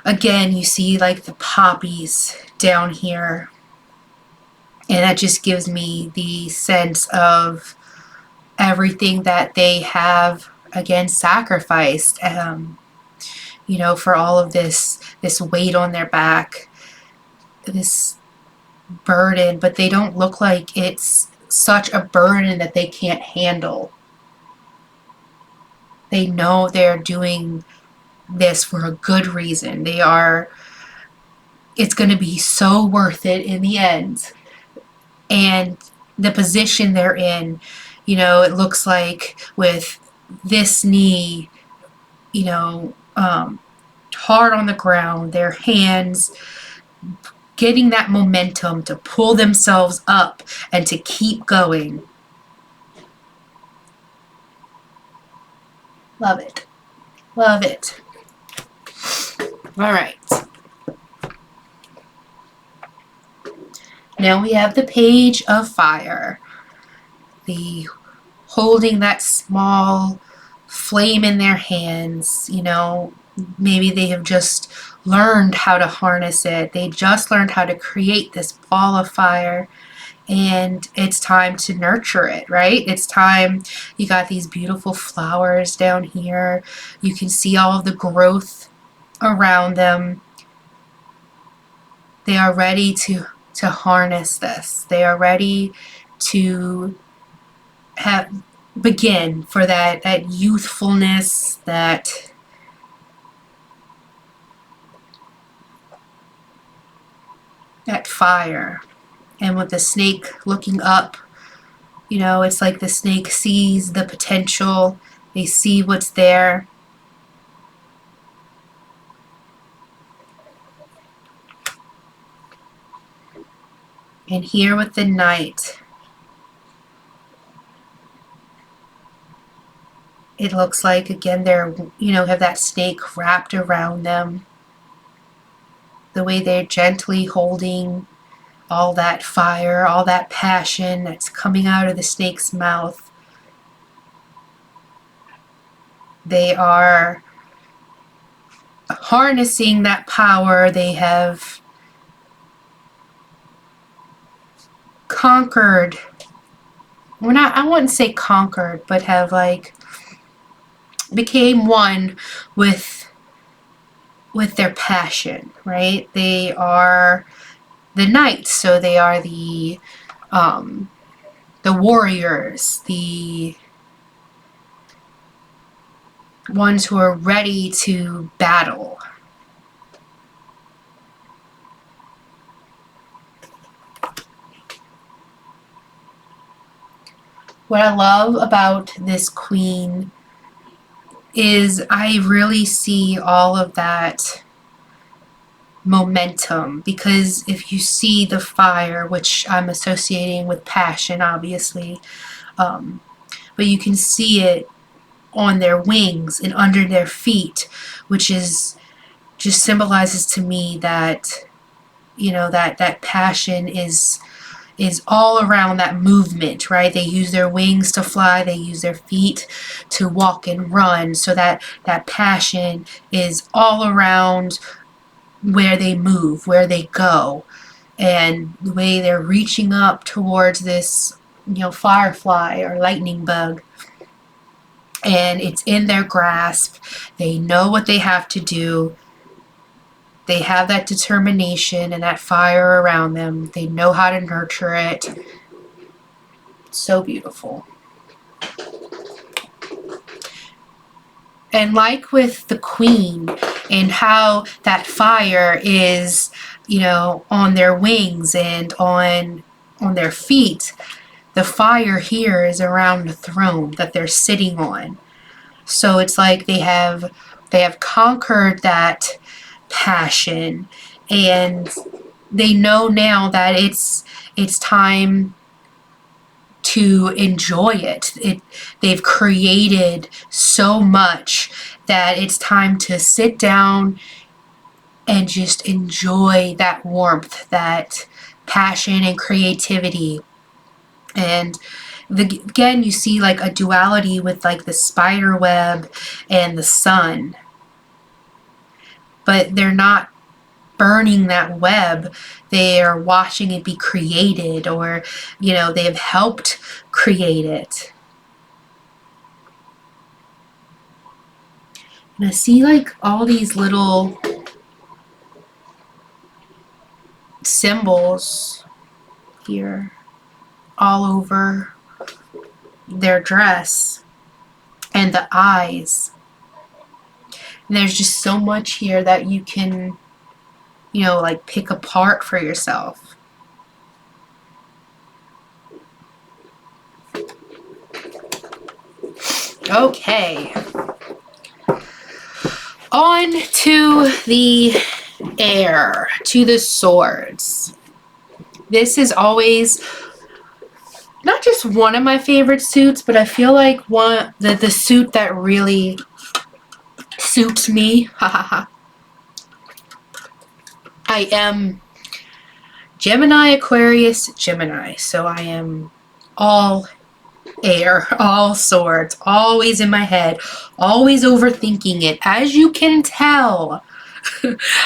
A: again, you see like the poppies down here. And that just gives me the sense of everything that they have, again, sacrificed, you know, for all of this weight on their back, this burden, but they don't look like it's such a burden that they can't handle. They know they're doing this for a good reason. It's going to be so worth it in the end. And the position they're in, you know, it looks like with this knee, you know, hard on the ground, their hands getting that momentum to pull themselves up and to keep going. Love it. Love it. All right. Now we have the Page of Fire. The holding that small flame in their hands, you know, maybe they have just learned how to harness it. They just learned how to create this ball of fire, and it's time to nurture it, right? It's time. You got these beautiful flowers down here. You can see all of the growth around them. They are ready to harness this. They are ready to begin for that youthfulness, that fire. And with the snake looking up, you know, it's like the snake sees the potential. They see what's there. And here with the Knight, it looks like, again, they're, you know, have that snake wrapped around them. The way they're gently holding all that fire, all that passion that's coming out of the snake's mouth. They are harnessing that power. They have conquered, I wouldn't say conquered, but have like became one with their passion, right? They are the knights, so they are the warriors, the ones who are ready to battle. What I love about this queen is I really see all of that momentum, because if you see the fire, which I'm associating with passion, obviously, but you can see it on their wings and under their feet, which is just symbolizes to me that, you know, that passion is all around that movement, right? They use their wings to fly, they use their feet to walk and run, so that passion is all around where they move, where they go, and the way they're reaching up towards this, you know, firefly or lightning bug, and it's in their grasp. They know what they have to do. They have that determination and that fire around them. They know how to nurture it. So beautiful. And like with the queen and how that fire is, you know, on their wings and on their feet, the fire here is around the throne that they're sitting on. So it's like they have conquered that passion, and they know now that it's time to enjoy it. They've created so much that it's time to sit down and just enjoy that warmth, that passion and creativity. And again, you see like a duality with like the spider web and the sun. But they're not burning that web. They are watching it be created, or, you know, they have helped create it. And I see like all these little symbols here all over their dress and the eyes. And there's just so much here that you can, you know, like pick apart for yourself. Okay. On to the air, to the swords. This is always not just one of my favorite suits, but I feel like the suit that really suits me. I am Gemini, Aquarius, Gemini. So I am all air, all swords, always in my head, always overthinking it. As you can tell,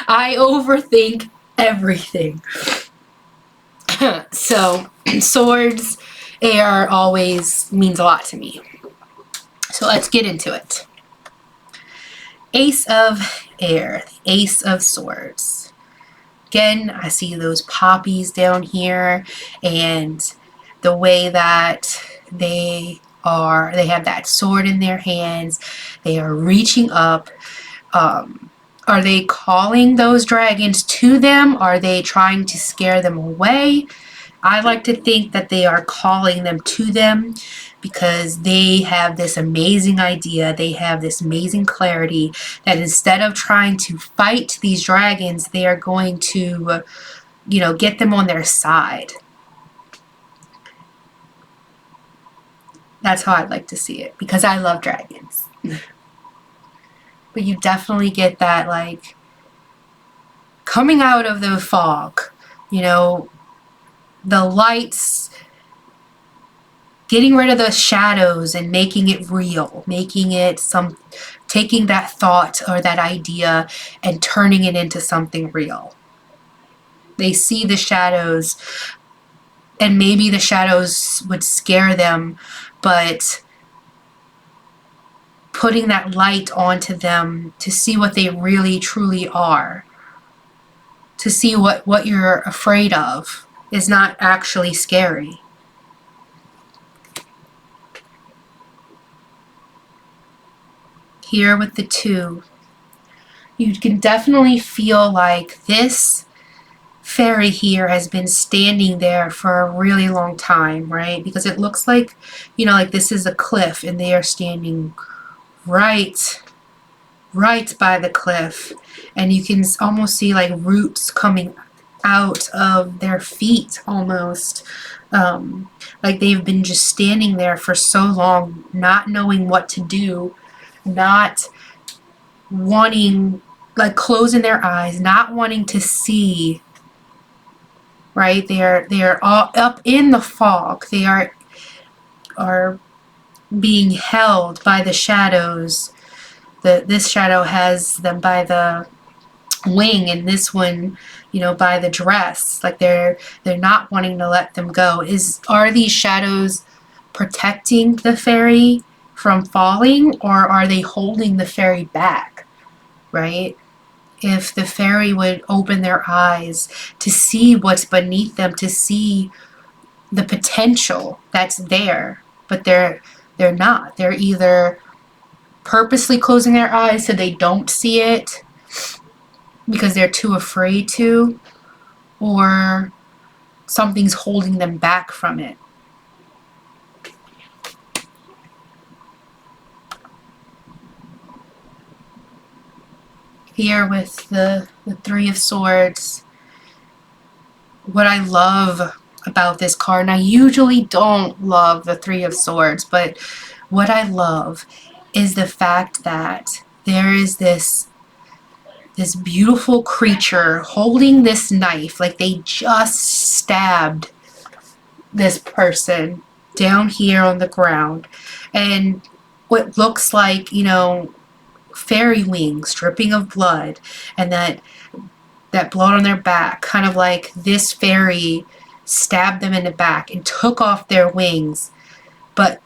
A: I overthink everything. So swords, air always means a lot to me. So let's get into it. Ace of air, the Ace of swords. Again, I see those poppies down here, and the way that they have that sword in their hands. They are reaching up. Are they calling those dragons to them? Are they trying to scare them away? I like to think that they are calling them to them, because they have this amazing idea. They have this amazing clarity that instead of trying to fight these dragons, they are going to, you know, get them on their side. That's how I'd like to see it, because I love dragons. But you definitely get that, like, coming out of the fog, you know, the lights, getting rid of the shadows and making it real, making it taking that thought or that idea and turning it into something real. They see the shadows, and maybe the shadows would scare them, but putting that light onto them to see what they really truly are, to see what you're afraid of is not actually scary. Here with the 2, you can definitely feel like this fairy here has been standing there for a really long time, right? Because it looks like, you know, like this is a cliff and they are standing right by the cliff, and you can almost see like roots coming out of their feet almost. Like they've been just standing there for so long, not knowing what to do, not wanting, like closing their eyes, not wanting to see, right? They're all up in the fog. They are being held by the shadows. This shadow has them by the wing, and this one, you know, by the dress. Like they're not wanting to let them go. Are these shadows protecting the fairy from falling, or are they holding the fairy back, right? If the fairy would open their eyes to see what's beneath them, to see, the potential that's there, but they're not. They're either purposely closing their eyes so they don't see it because they're too afraid to, or something's holding them back from it. Here with the Three of Swords, what I love about this card, and I usually don't love the Three of Swords, but what I love is the fact that there is this beautiful creature holding this knife, like they just stabbed this person down here on the ground, and what looks like, you know, fairy wings dripping of blood, and that blood on their back, kind of like this fairy stabbed them in the back and took off their wings. But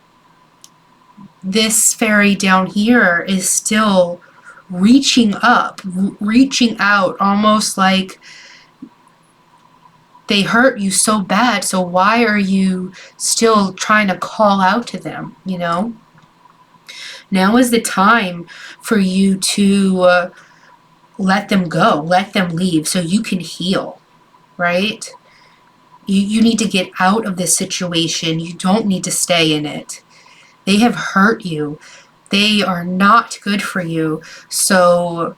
A: this fairy down here is still reaching up, reaching out, almost like they hurt you so bad, so why are you still trying to call out to them, you know? Now is the time for you to let them go, let them leave so you can heal, right? You need to get out of this situation. You don't need to stay in it. They have hurt you. They are not good for you. So,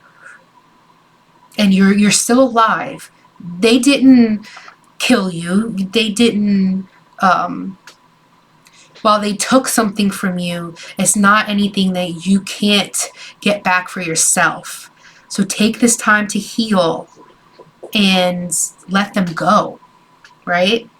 A: and you're still alive. They didn't kill you. They didn't, while they took something from you, it's not anything that you can't get back for yourself. So take this time to heal and let them go, right?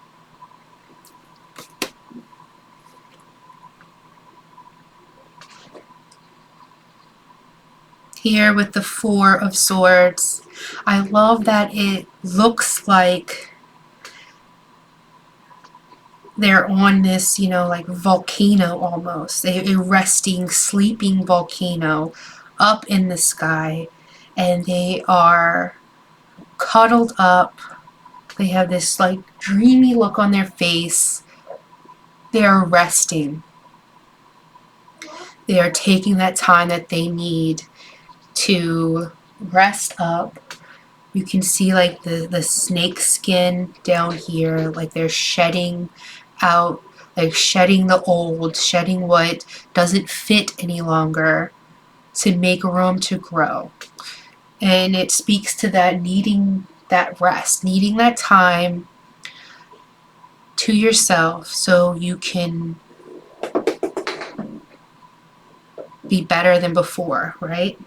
A: Here with the Four of Swords, I love that it looks like they're on this, you know, like volcano almost, a resting, sleeping volcano up in the sky, and they are cuddled up. They have this like dreamy look on their face. They are resting. They are taking that time that they need to rest up. You can see like the snake skin down here, like they're shedding out, like shedding the old, shedding what doesn't fit any longer to make room to grow. And it speaks to that needing that rest, needing that time to yourself so you can be better than before, right?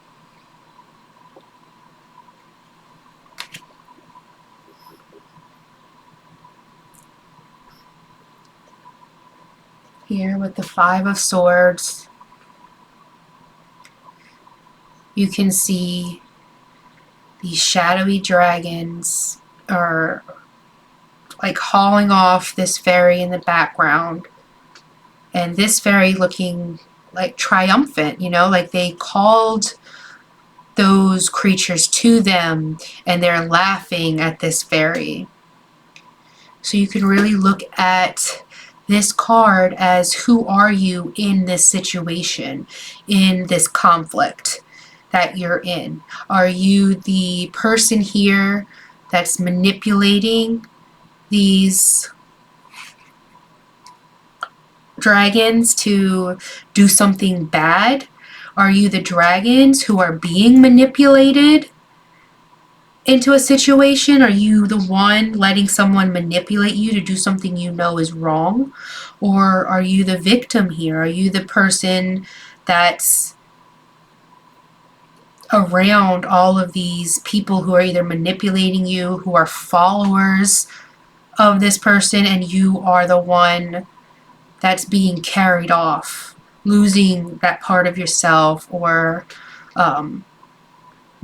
A: Here with the Five of Swords, you can see these shadowy dragons are like hauling off this fairy in the background, and this fairy looking like triumphant, you know, like they called those creatures to them and they're laughing at this fairy. So you can really look at this card as, who are you in this situation, in this conflict that you're in? Are you the person here that's manipulating these dragons to do something bad? Are you the dragons who are being manipulated into a situation? Are you the one letting someone manipulate you to do something you know is wrong? Or are you the victim here? Are you the person that's around all of these people who are either manipulating you, who are followers of this person, and you are the one that's being carried off, losing that part of yourself, or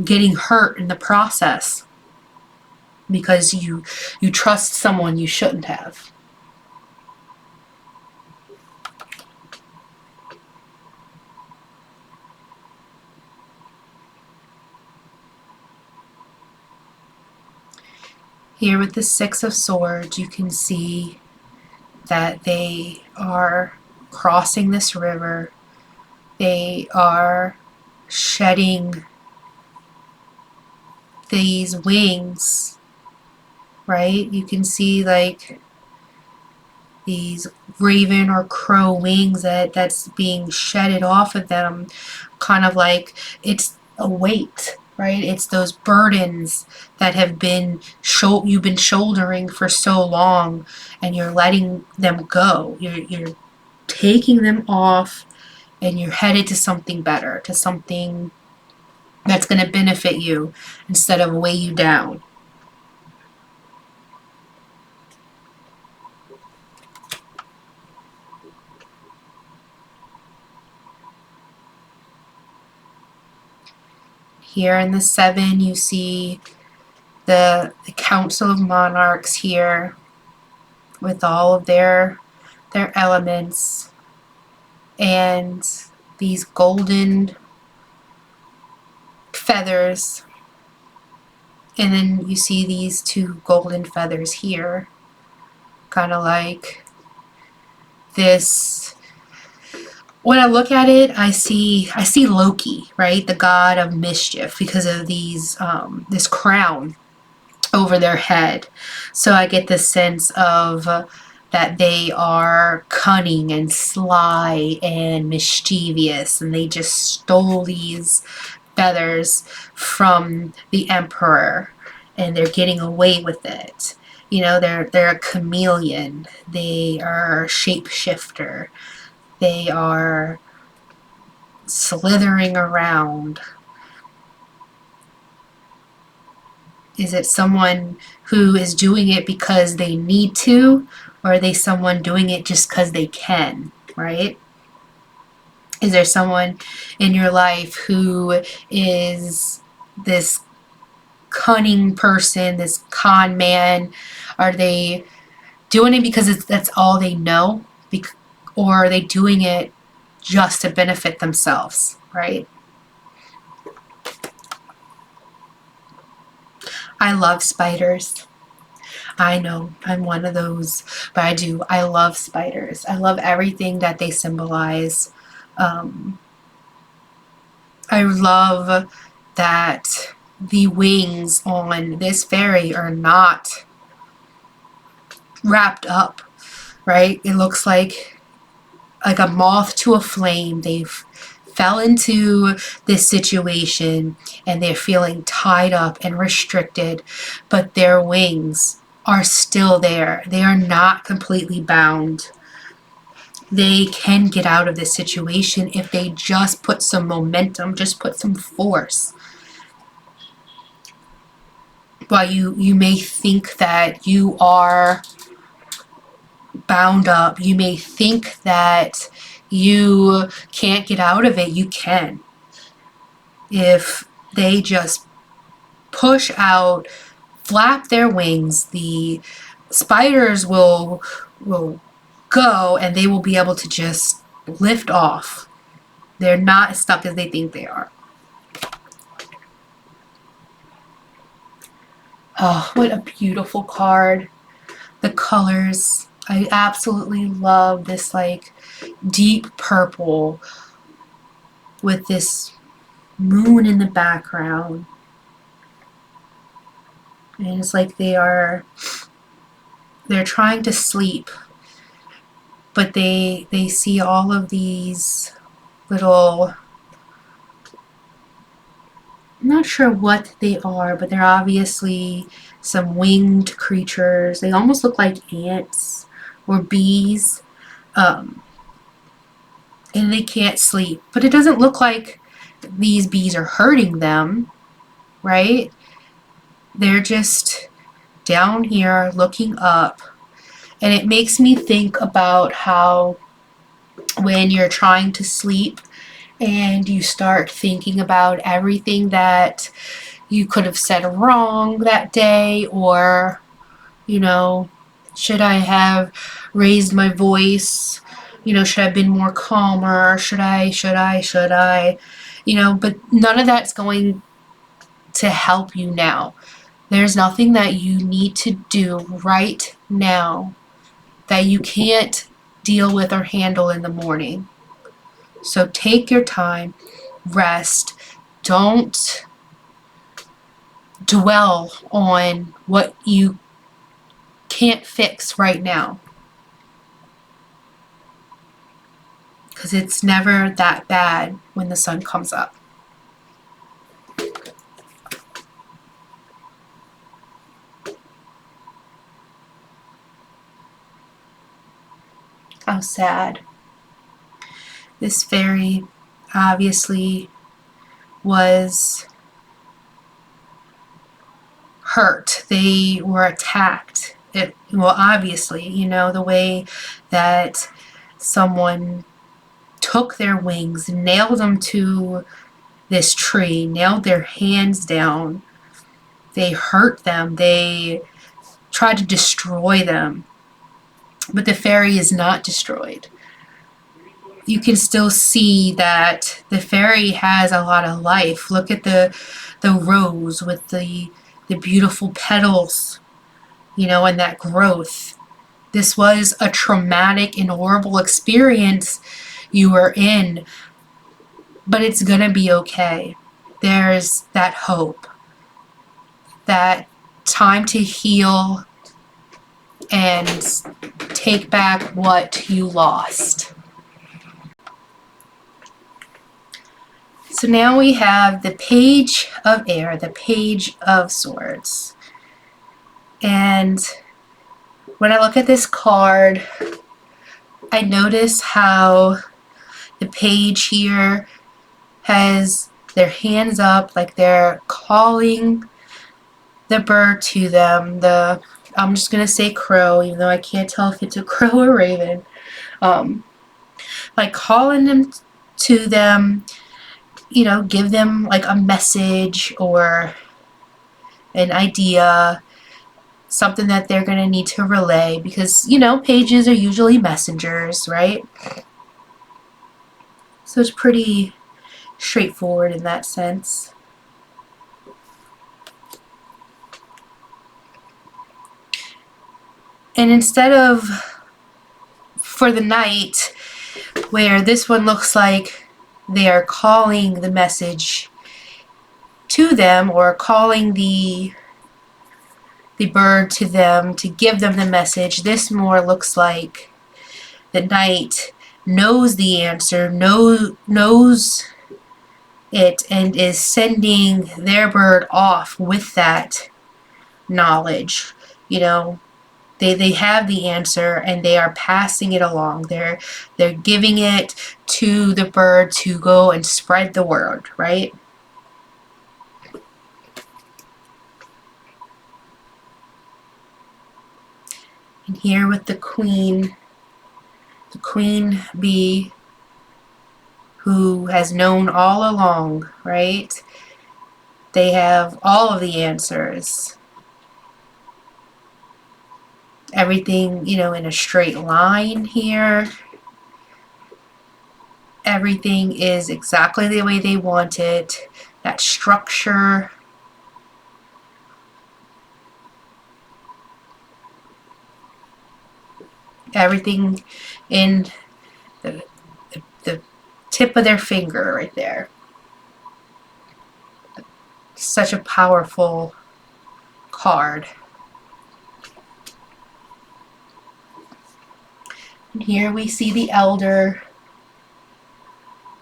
A: getting hurt in the process because you trust someone you shouldn't have. Here with the Six of Swords, you can see that they are crossing this river. They are shedding these wings, right? You can see like these raven or crow wings that's being shedded off of them, kind of like it's a weight, right? It's those burdens that have been you've been shouldering for so long, and you're letting them go. You're taking them off, and you're headed to something better, to something that's going to benefit you instead of weigh you down. Here in the 7, you see the Council of Monarchs here with all of their elements and these golden feathers, and then you see these 2 golden feathers here, kind of like this. When I look at it, I see Loki, right, the god of mischief, because of these this crown over their head. So I get this sense of that they are cunning and sly and mischievous, and they just stole these feathers from the emperor, and they're getting away with it. You know, they're a chameleon. They are a shapeshifter. They are slithering around. Is it someone who is doing it because they need to, or are they someone doing it just because they can, right? Is there someone in your life who is this cunning person, this con man? Are they doing it because that's all they know? Or are they doing it just to benefit themselves, right? I love spiders. I know I'm one of those, but I love spiders. I love everything that they symbolize. I love that the wings on this fairy are not wrapped up, right? It looks like a moth to a flame. They've fell into this situation and they're feeling tied up and restricted, but their wings are still there. They are not completely bound. They can get out of this situation if they just put some momentum, just put some force. While you may think that you are bound up, you may think that you can't get out of it, you can. If they just push out, flap their wings, the spiders will go and they will be able to just lift off. They're not as stuck as they think they are. Oh, what a beautiful card. The colors. I absolutely love this like deep purple with this moon in the background. And it's like they're trying to sleep, but they see all of these little, I'm not sure what they are, but they're obviously some winged creatures. They almost look like ants or bees. And they can't sleep. But it doesn't look like these bees are hurting them, right? They're just down here looking up. And it makes me think about how when you're trying to sleep and you start thinking about everything that you could have said wrong that day, or, you know, should I have raised my voice? You know, should I have been more calmer? Should I? You know, but none of that's going to help you now. There's nothing that you need to do right now that you can't deal with or handle in the morning. So take your time, rest. Don't dwell on what you can't fix right now, because it's never that bad when the sun comes up. How sad. This fairy obviously was hurt. They were attacked. Well, obviously, you know, the way that someone took their wings, nailed them to this tree, nailed their hands down. They hurt them. They tried to destroy them. But the fairy is not destroyed. You can still see that the fairy has a lot of life. Look at the rose with the beautiful petals, you know, and that growth. This was a traumatic and horrible experience you were in, but it's gonna be okay. There's that hope, that time to heal and take back what you lost. So now we have the Page of Air, the Page of Swords. And when I look at this card, I notice how the page here has their hands up, like they're calling the bird to them. I'm just going to say crow, even though I can't tell if it's a crow or raven. Like calling them to them, you know, give them like a message or an idea, something that they're going to need to relay, because, you know, pages are usually messengers, right? So it's pretty straightforward in that sense. And instead of for the night, where this one looks like they are calling the message to them, or calling the bird to them to give them the message, this more looks like the night knows the answer, knows it, and is sending their bird off with that knowledge. You know, they have the answer and they are passing it along. They're giving it to the bird to go and spread the word, right? And here with the queen bee, who has known all along, right? They have all of the answers. Everything, you know, in a straight line here. Everything is exactly the way they want it. That structure. Everything in the tip of their finger right there. Such a powerful card. And here we see the Elder,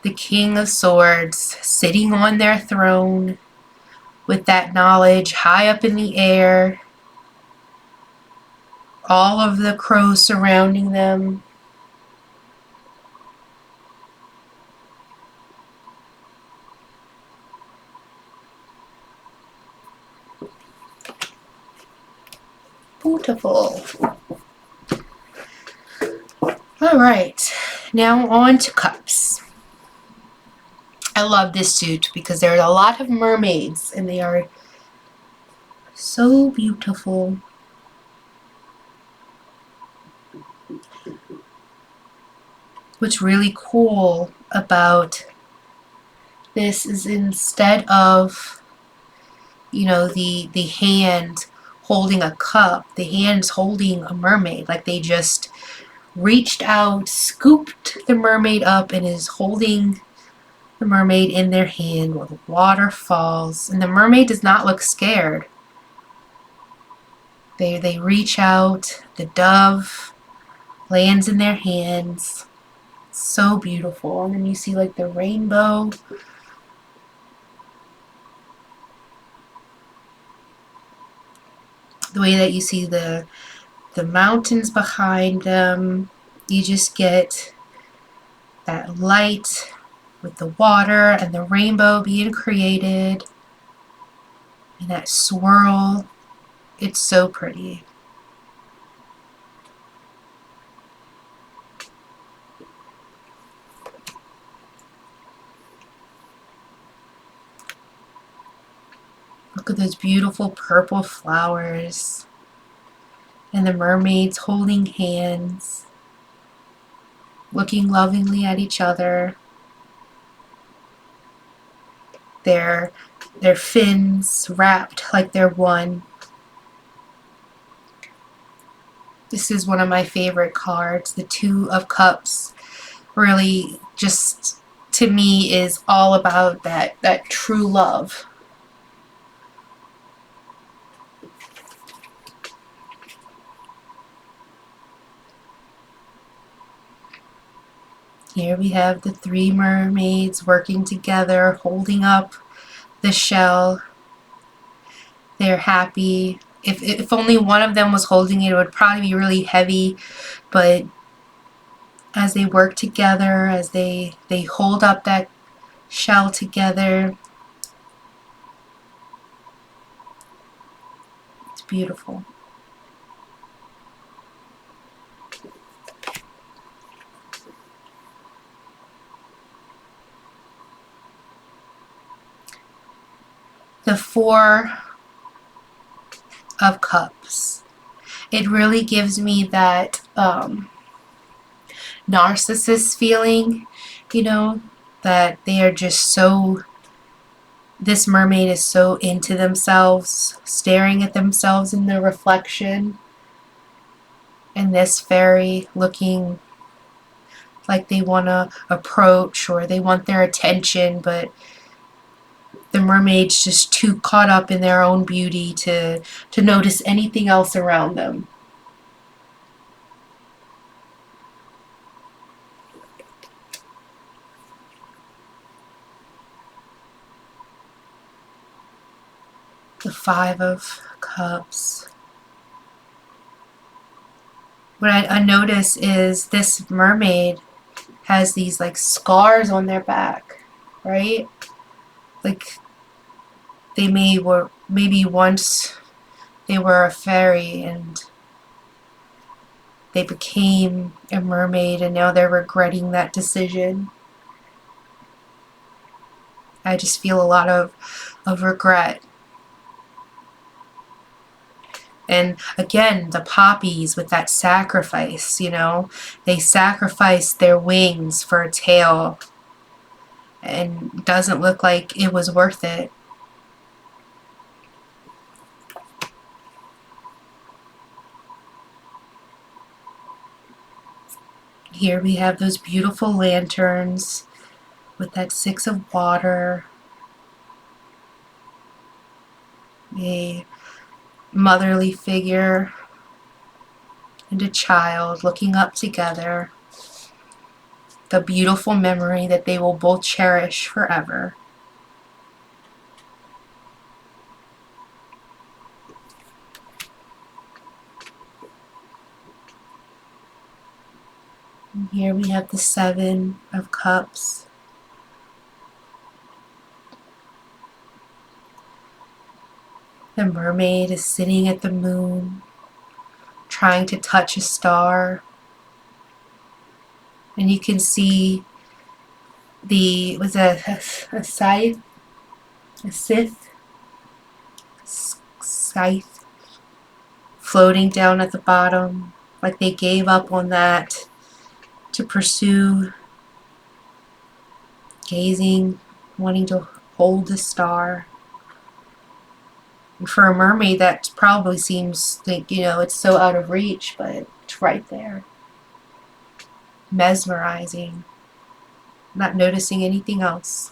A: the King of Swords, sitting on their throne with that knowledge high up in the air. All of the crows surrounding them. Beautiful. Alright, now on to cups. I love this suit because there are a lot of mermaids and they are so beautiful. What's really cool about this is, instead of, you know, the hand holding a cup, the hand's holding a mermaid, like they just reached out, scooped the mermaid up, and is holding the mermaid in their hand while the water falls. And the mermaid does not look scared. They reach out, the dove lands in their hands. So beautiful. And then you see like the rainbow. The way that you see the mountains behind them. You just get that light with the water and the rainbow being created. And that swirl. It's so pretty. Look at those beautiful purple flowers. And the mermaids holding hands, looking lovingly at each other. Their fins wrapped like they're one. This is one of my favorite cards. The Two of Cups really just, to me, is all about that true love. Here we have the three mermaids working together, holding up the shell. They're happy. If only one of them was holding it, it would probably be really heavy. But as they work together, as they hold up that shell together, it's beautiful. The Four of Cups. It really gives me that narcissist feeling, you know, that they are just so, this mermaid is so into themselves, staring at themselves in the reflection, and this fairy looking like they want to approach or they want their attention, but the mermaid's just too caught up in their own beauty to notice anything else around them. The Five of Cups. What I notice is this mermaid has these like scars on their back, right? Like they maybe once they were a fairy and they became a mermaid and now they're regretting that decision. I just feel a lot of regret. And again, the poppies with that sacrifice, you know, they sacrificed their wings for a tail and doesn't look like it was worth it. Here we have those beautiful lanterns with that Six of Water. A motherly figure and a child looking up together. The beautiful memory that they will both cherish forever. And here we have the Seven of Cups. The mermaid is sitting at the moon, trying to touch a star. And you can see the, was a scythe? A scythe floating down at the bottom, like they gave up on that to pursue, gazing, wanting to hold the star. And for a mermaid, that probably seems like, you know, it's so out of reach, but it's right there. Mesmerizing. Not noticing anything else.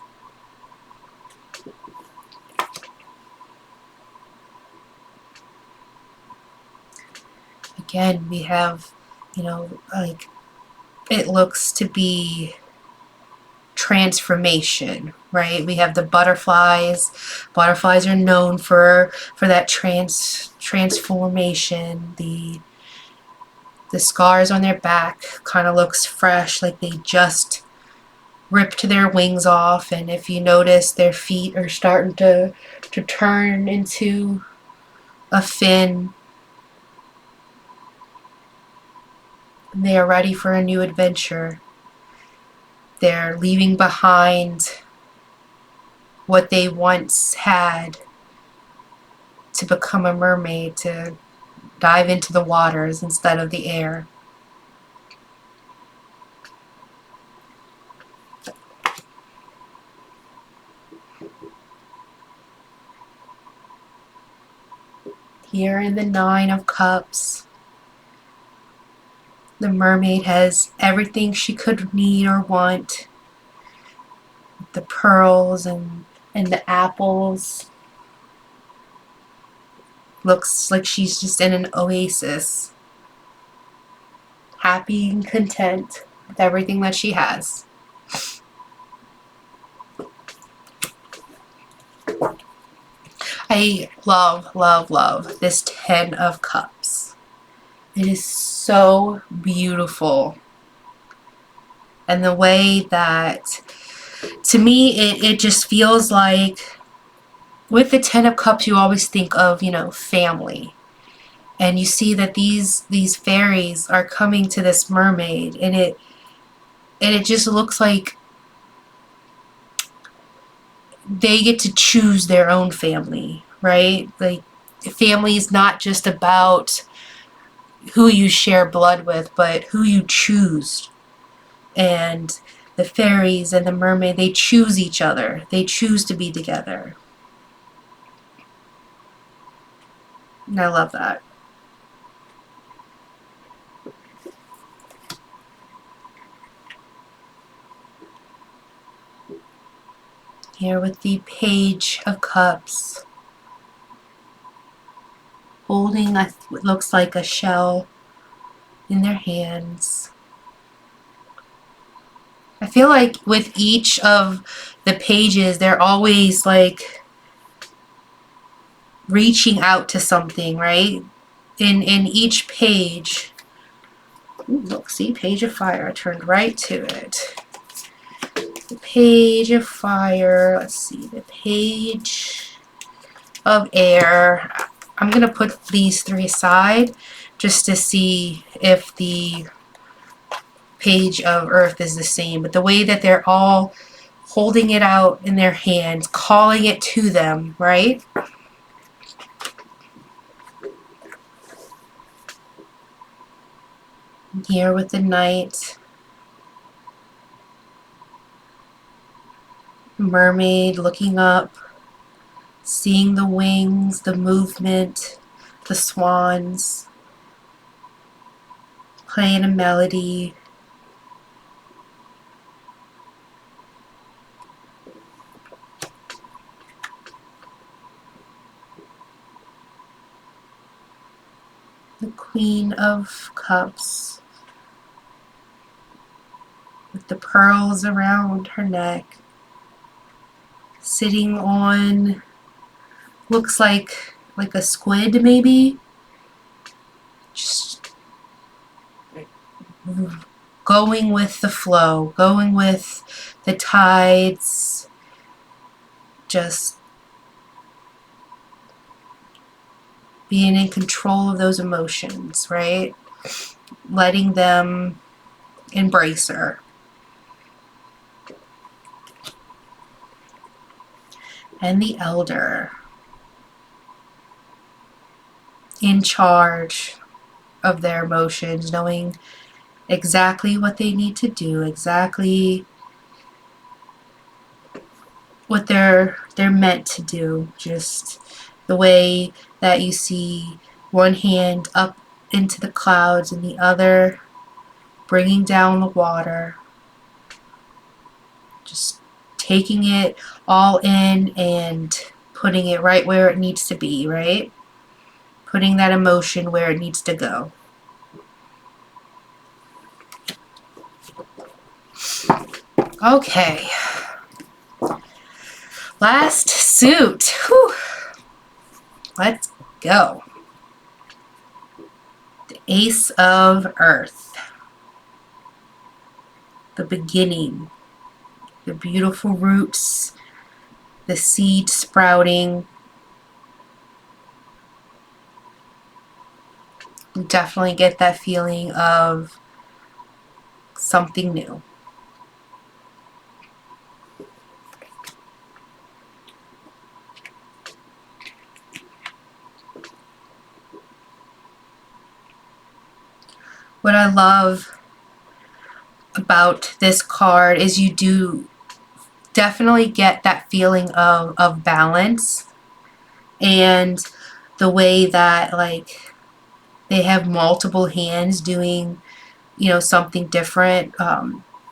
A: Again, we have, you know, like, it looks to be transformation, right? We have the butterflies. Butterflies are known for that transformation. The scars on their back kind of looks fresh, like they just ripped their wings off. And if you notice, their feet are starting to turn into a fin. They are ready for a new adventure. They're leaving behind what they once had to become a mermaid, to dive into the waters instead of the air. Here in the Nine of Cups, the mermaid has everything she could need or want. The pearls and the apples. Looks like she's just in an oasis. Happy and content with everything that she has. I love, love, love this Ten of Cups. It is so beautiful. And the way that, to me, it just feels like, with the Ten of Cups, you always think of, you know, family. And you see that these fairies are coming to this mermaid, and it just looks like they get to choose their own family, right? Like, family is not just about who you share blood with, but who you choose. And the fairies and the mermaid, they choose each other. They choose to be together. And I love that. Here with the Page of Cups, holding what looks like a shell in their hands. I feel like with each of the pages, they're always like reaching out to something, right? In each page. Ooh, look, see, Page of Fire. I turned right to it. The Page of Fire. Let's see, the Page of Air. I'm going to put these three aside just to see if the Page of Earth is the same. But the way that they're all holding it out in their hands, calling it to them, right? Here with the Knight. Mermaid looking up, seeing the wings, the movement, the swans, playing a melody. The Queen of Cups with the pearls around her neck, sitting on, looks like a squid maybe, just going with the flow, going with the tides, just being in control of those emotions, right? Letting them embrace her. And the Elder, in charge of their emotions, knowing exactly what they need to do, exactly what they're meant to do, just The way that you see one hand up into the clouds and the other bringing down the water. Just taking it all in and putting it right where it needs to be, right? Putting that emotion where it needs to go. Okay. Last suit. Whew. Let's go. The Ace of Earth. The beginning. The beautiful roots. The seed sprouting. You definitely get that feeling of something new. What I love about this card is you do definitely get that feeling of balance, and the way that like they have multiple hands doing, you know, something different.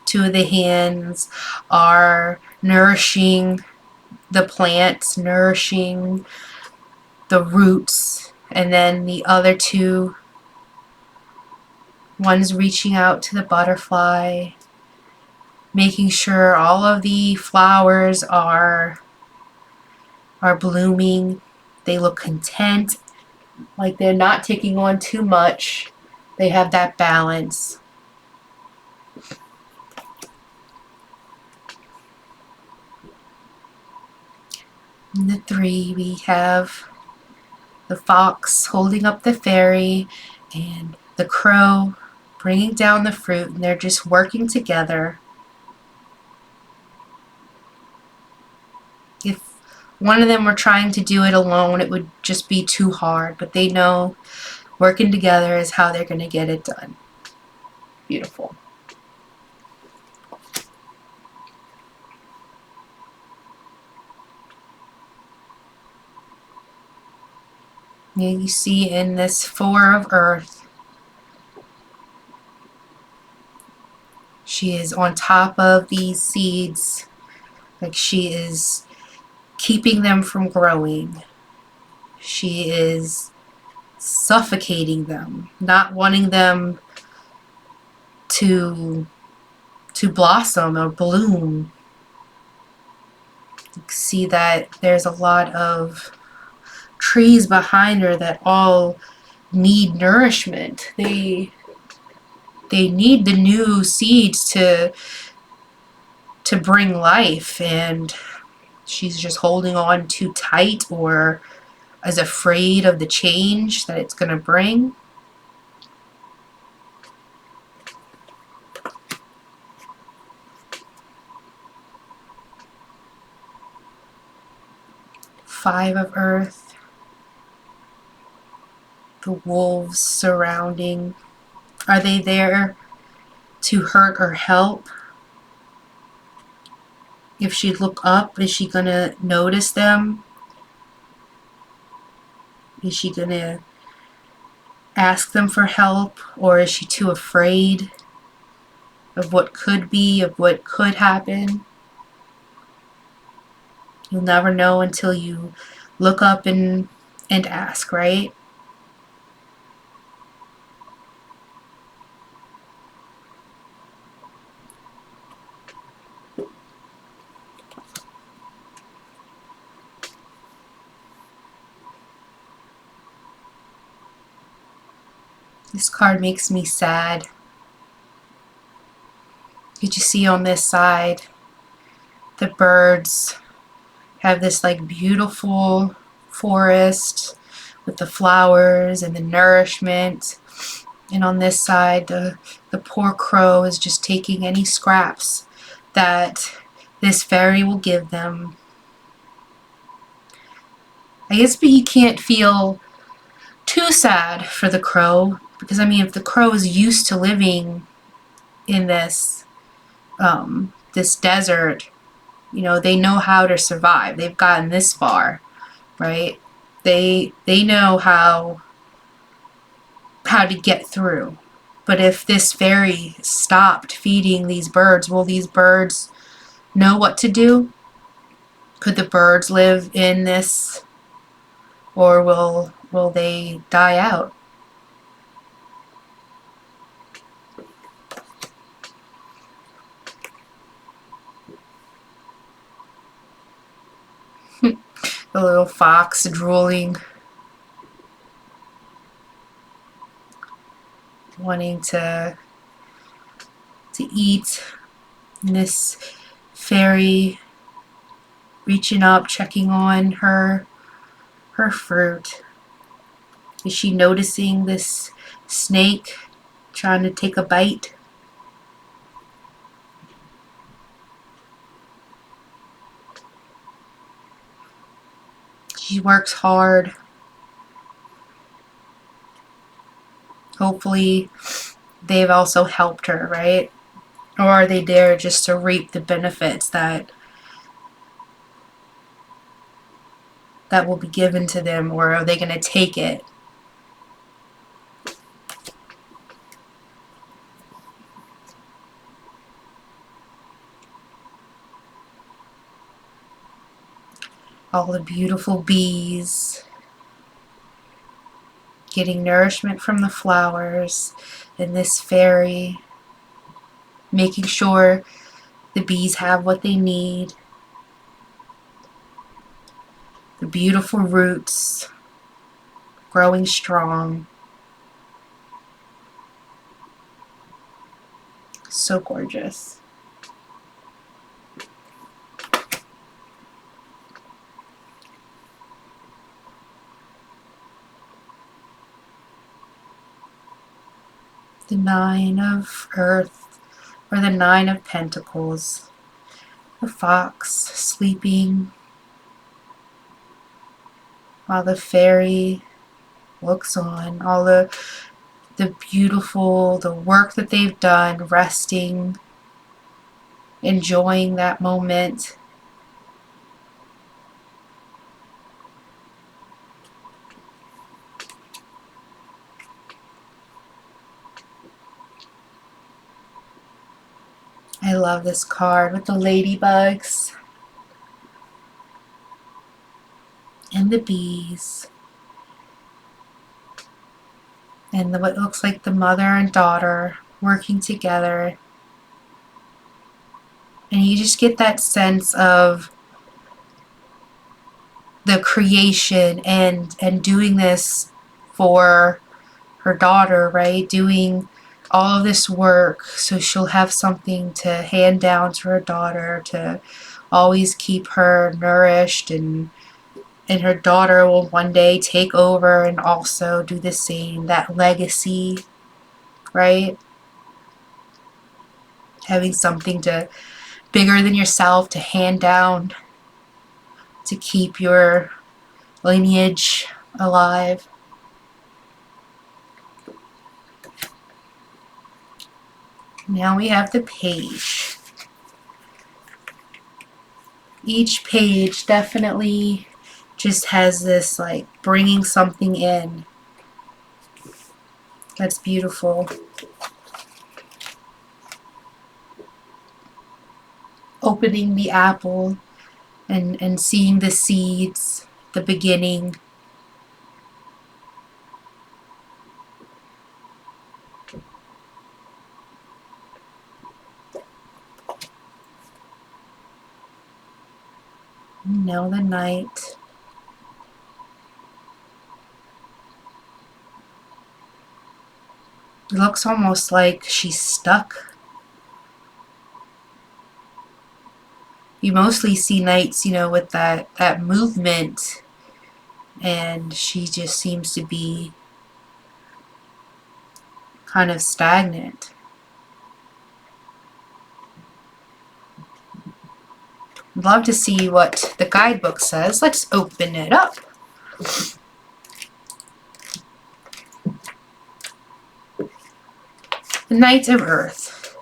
A: Two of the hands are nourishing the plants, nourishing the roots, and then the other two, one's reaching out to the butterfly, making sure all of the flowers are blooming. They look content, like they're not taking on too much. They have that balance. In the three, we have the fox holding up the fairy and the crow bringing down the fruit, and they're just working together. If one of them were trying to do it alone, it would just be too hard, but they know working together is how they're going to get it done. Beautiful. And you see in this Four of Earth, she is on top of these seeds, like she is keeping them from growing. She is suffocating them, not wanting them to blossom or bloom. You can see that there's a lot of trees behind her that all need nourishment. They need the new seeds to bring life, and she's just holding on too tight or is afraid of the change that it's going to bring. Five of Earth. The wolves surrounding. Are they there to hurt or help? If she look up, is she going to notice them? Is she going to ask them for help, or is she too afraid of what could be, of what could happen? You'll never know until you look up and ask, right? This card makes me sad. Did you see on this side, the birds have this like beautiful forest with the flowers and the nourishment. And on this side, the poor crow is just taking any scraps that this fairy will give them. I guess you can't feel too sad for the crow, because I mean, if the crow is used to living in this this desert, you know, they know how to survive. They've gotten this far, right? They know how to get through. But if this fairy stopped feeding these birds, will these birds know what to do? Could the birds live in this, or will they die out? The little fox drooling, wanting to eat. And this fairy reaching up, checking on her fruit. Is she noticing this snake trying to take a bite? She works hard. Hopefully they've also helped her, right? Or are they there just to reap the benefits that will be given to them, or are they going to take it? All the beautiful bees getting nourishment from the flowers, and this fairy making sure the bees have what they need. The beautiful roots growing strong. So gorgeous. The Nine of Earth, or the Nine of Pentacles. The fox sleeping while the fairy looks on. All the beautiful, the work that they've done, resting, enjoying that moment. I love this card with the ladybugs and the bees and what looks like the mother and daughter working together. And you just get that sense of the creation and doing this for her daughter, right? Doing all of this work so she'll have something to hand down to her daughter, to always keep her nourished, and her daughter will one day take over and also do the same. That legacy, right? Having something bigger than yourself to hand down, to keep your lineage alive. Now we have the page. Each page definitely just has this like bringing something in. That's beautiful. Opening the apple and seeing the seeds, the beginning. Now the night. It looks almost like she's stuck. You mostly see nights, with that movement, and she just seems to be kind of stagnant. I'd love to see what the guidebook says. Let's open it up. The Knight of Earth.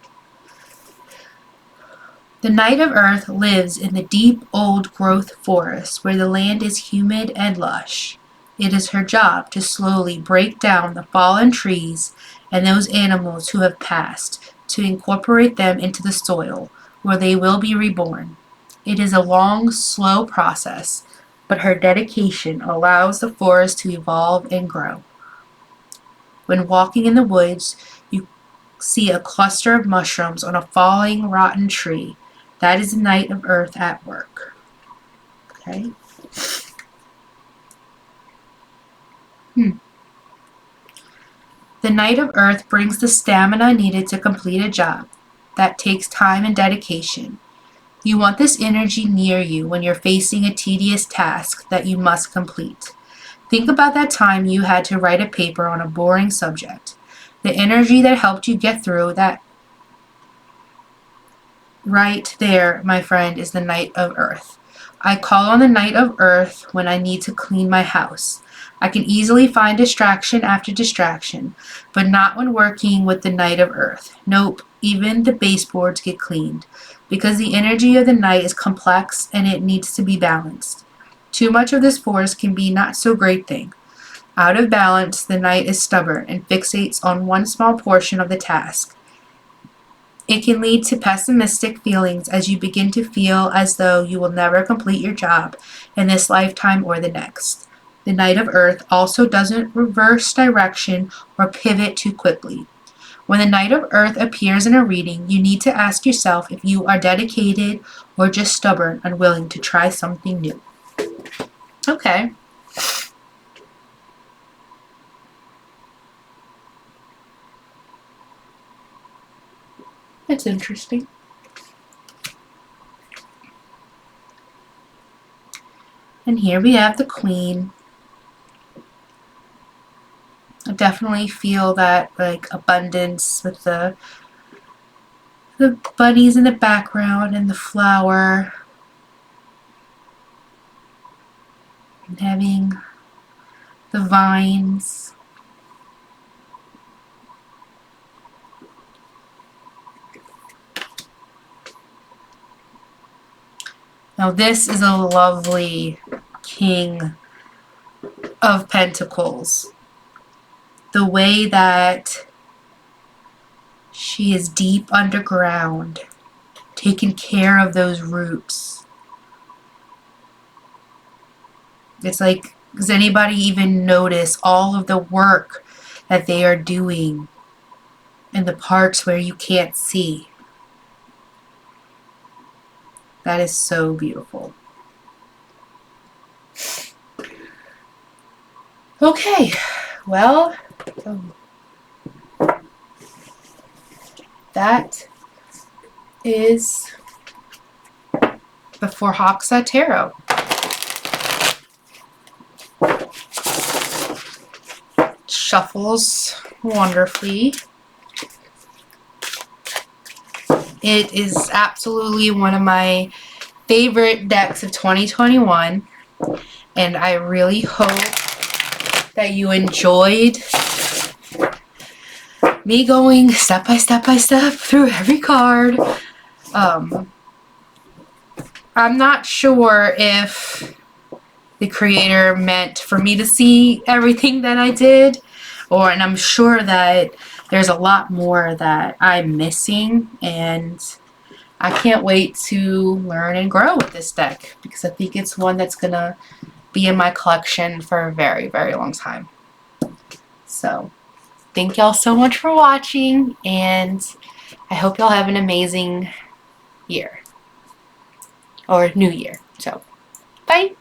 A: The Knight of Earth lives in the deep old growth forest where the land is humid and lush. It is her job to slowly break down the fallen trees and those animals who have passed, to incorporate them into the soil, where they will be reborn. It is a long, slow process, but her dedication allows the forest to evolve and grow. When walking in the woods, you see a cluster of mushrooms on a falling, rotten tree. That is the Night of Earth at work. Okay. The Night of Earth brings the stamina needed to complete a job. That takes time and dedication. You want this energy near you when you're facing a tedious task that you must complete. Think about that time you had to write a paper on a boring subject. The energy that helped you get through that right there, my friend, is the Night of Earth. I call on the Night of Earth when I need to clean my house. I can easily find distraction after distraction, but not when working with the Night of Earth. Nope, even the baseboards get cleaned, because the energy of the night is complex and it needs to be balanced. Too much of this force can be not so great thing. Out of balance, the night is stubborn and fixates on one small portion of the task. It can lead to pessimistic feelings as you begin to feel as though you will never complete your job in this lifetime or the next. The Night of Earth also doesn't reverse direction or pivot too quickly. When the Night of Earth appears in a reading, you need to ask yourself if you are dedicated or just stubborn, unwilling to try something new. Okay. That's interesting. And here we have the Queen. I definitely feel that like abundance with the bunnies in the background and the flower. And having the vines. Now this is a lovely King of Pentacles. The way that she is deep underground, taking care of those roots. It's like, does anybody even notice all of the work that they are doing in the parts where you can't see? That is so beautiful. Okay, well, that is the Förhäxa Tarot. Shuffles wonderfully. It is absolutely one of my favorite decks of 2021, and I really hope that you enjoyed me going step by step by step through every card. I'm not sure if the creator meant for me to see everything that I did, and I'm sure that there's a lot more that I'm missing, and I can't wait to learn and grow with this deck, because I think it's one that's gonna be in my collection for a very, very long time. So thank y'all so much for watching, and I hope y'all have an amazing year or new year. So bye.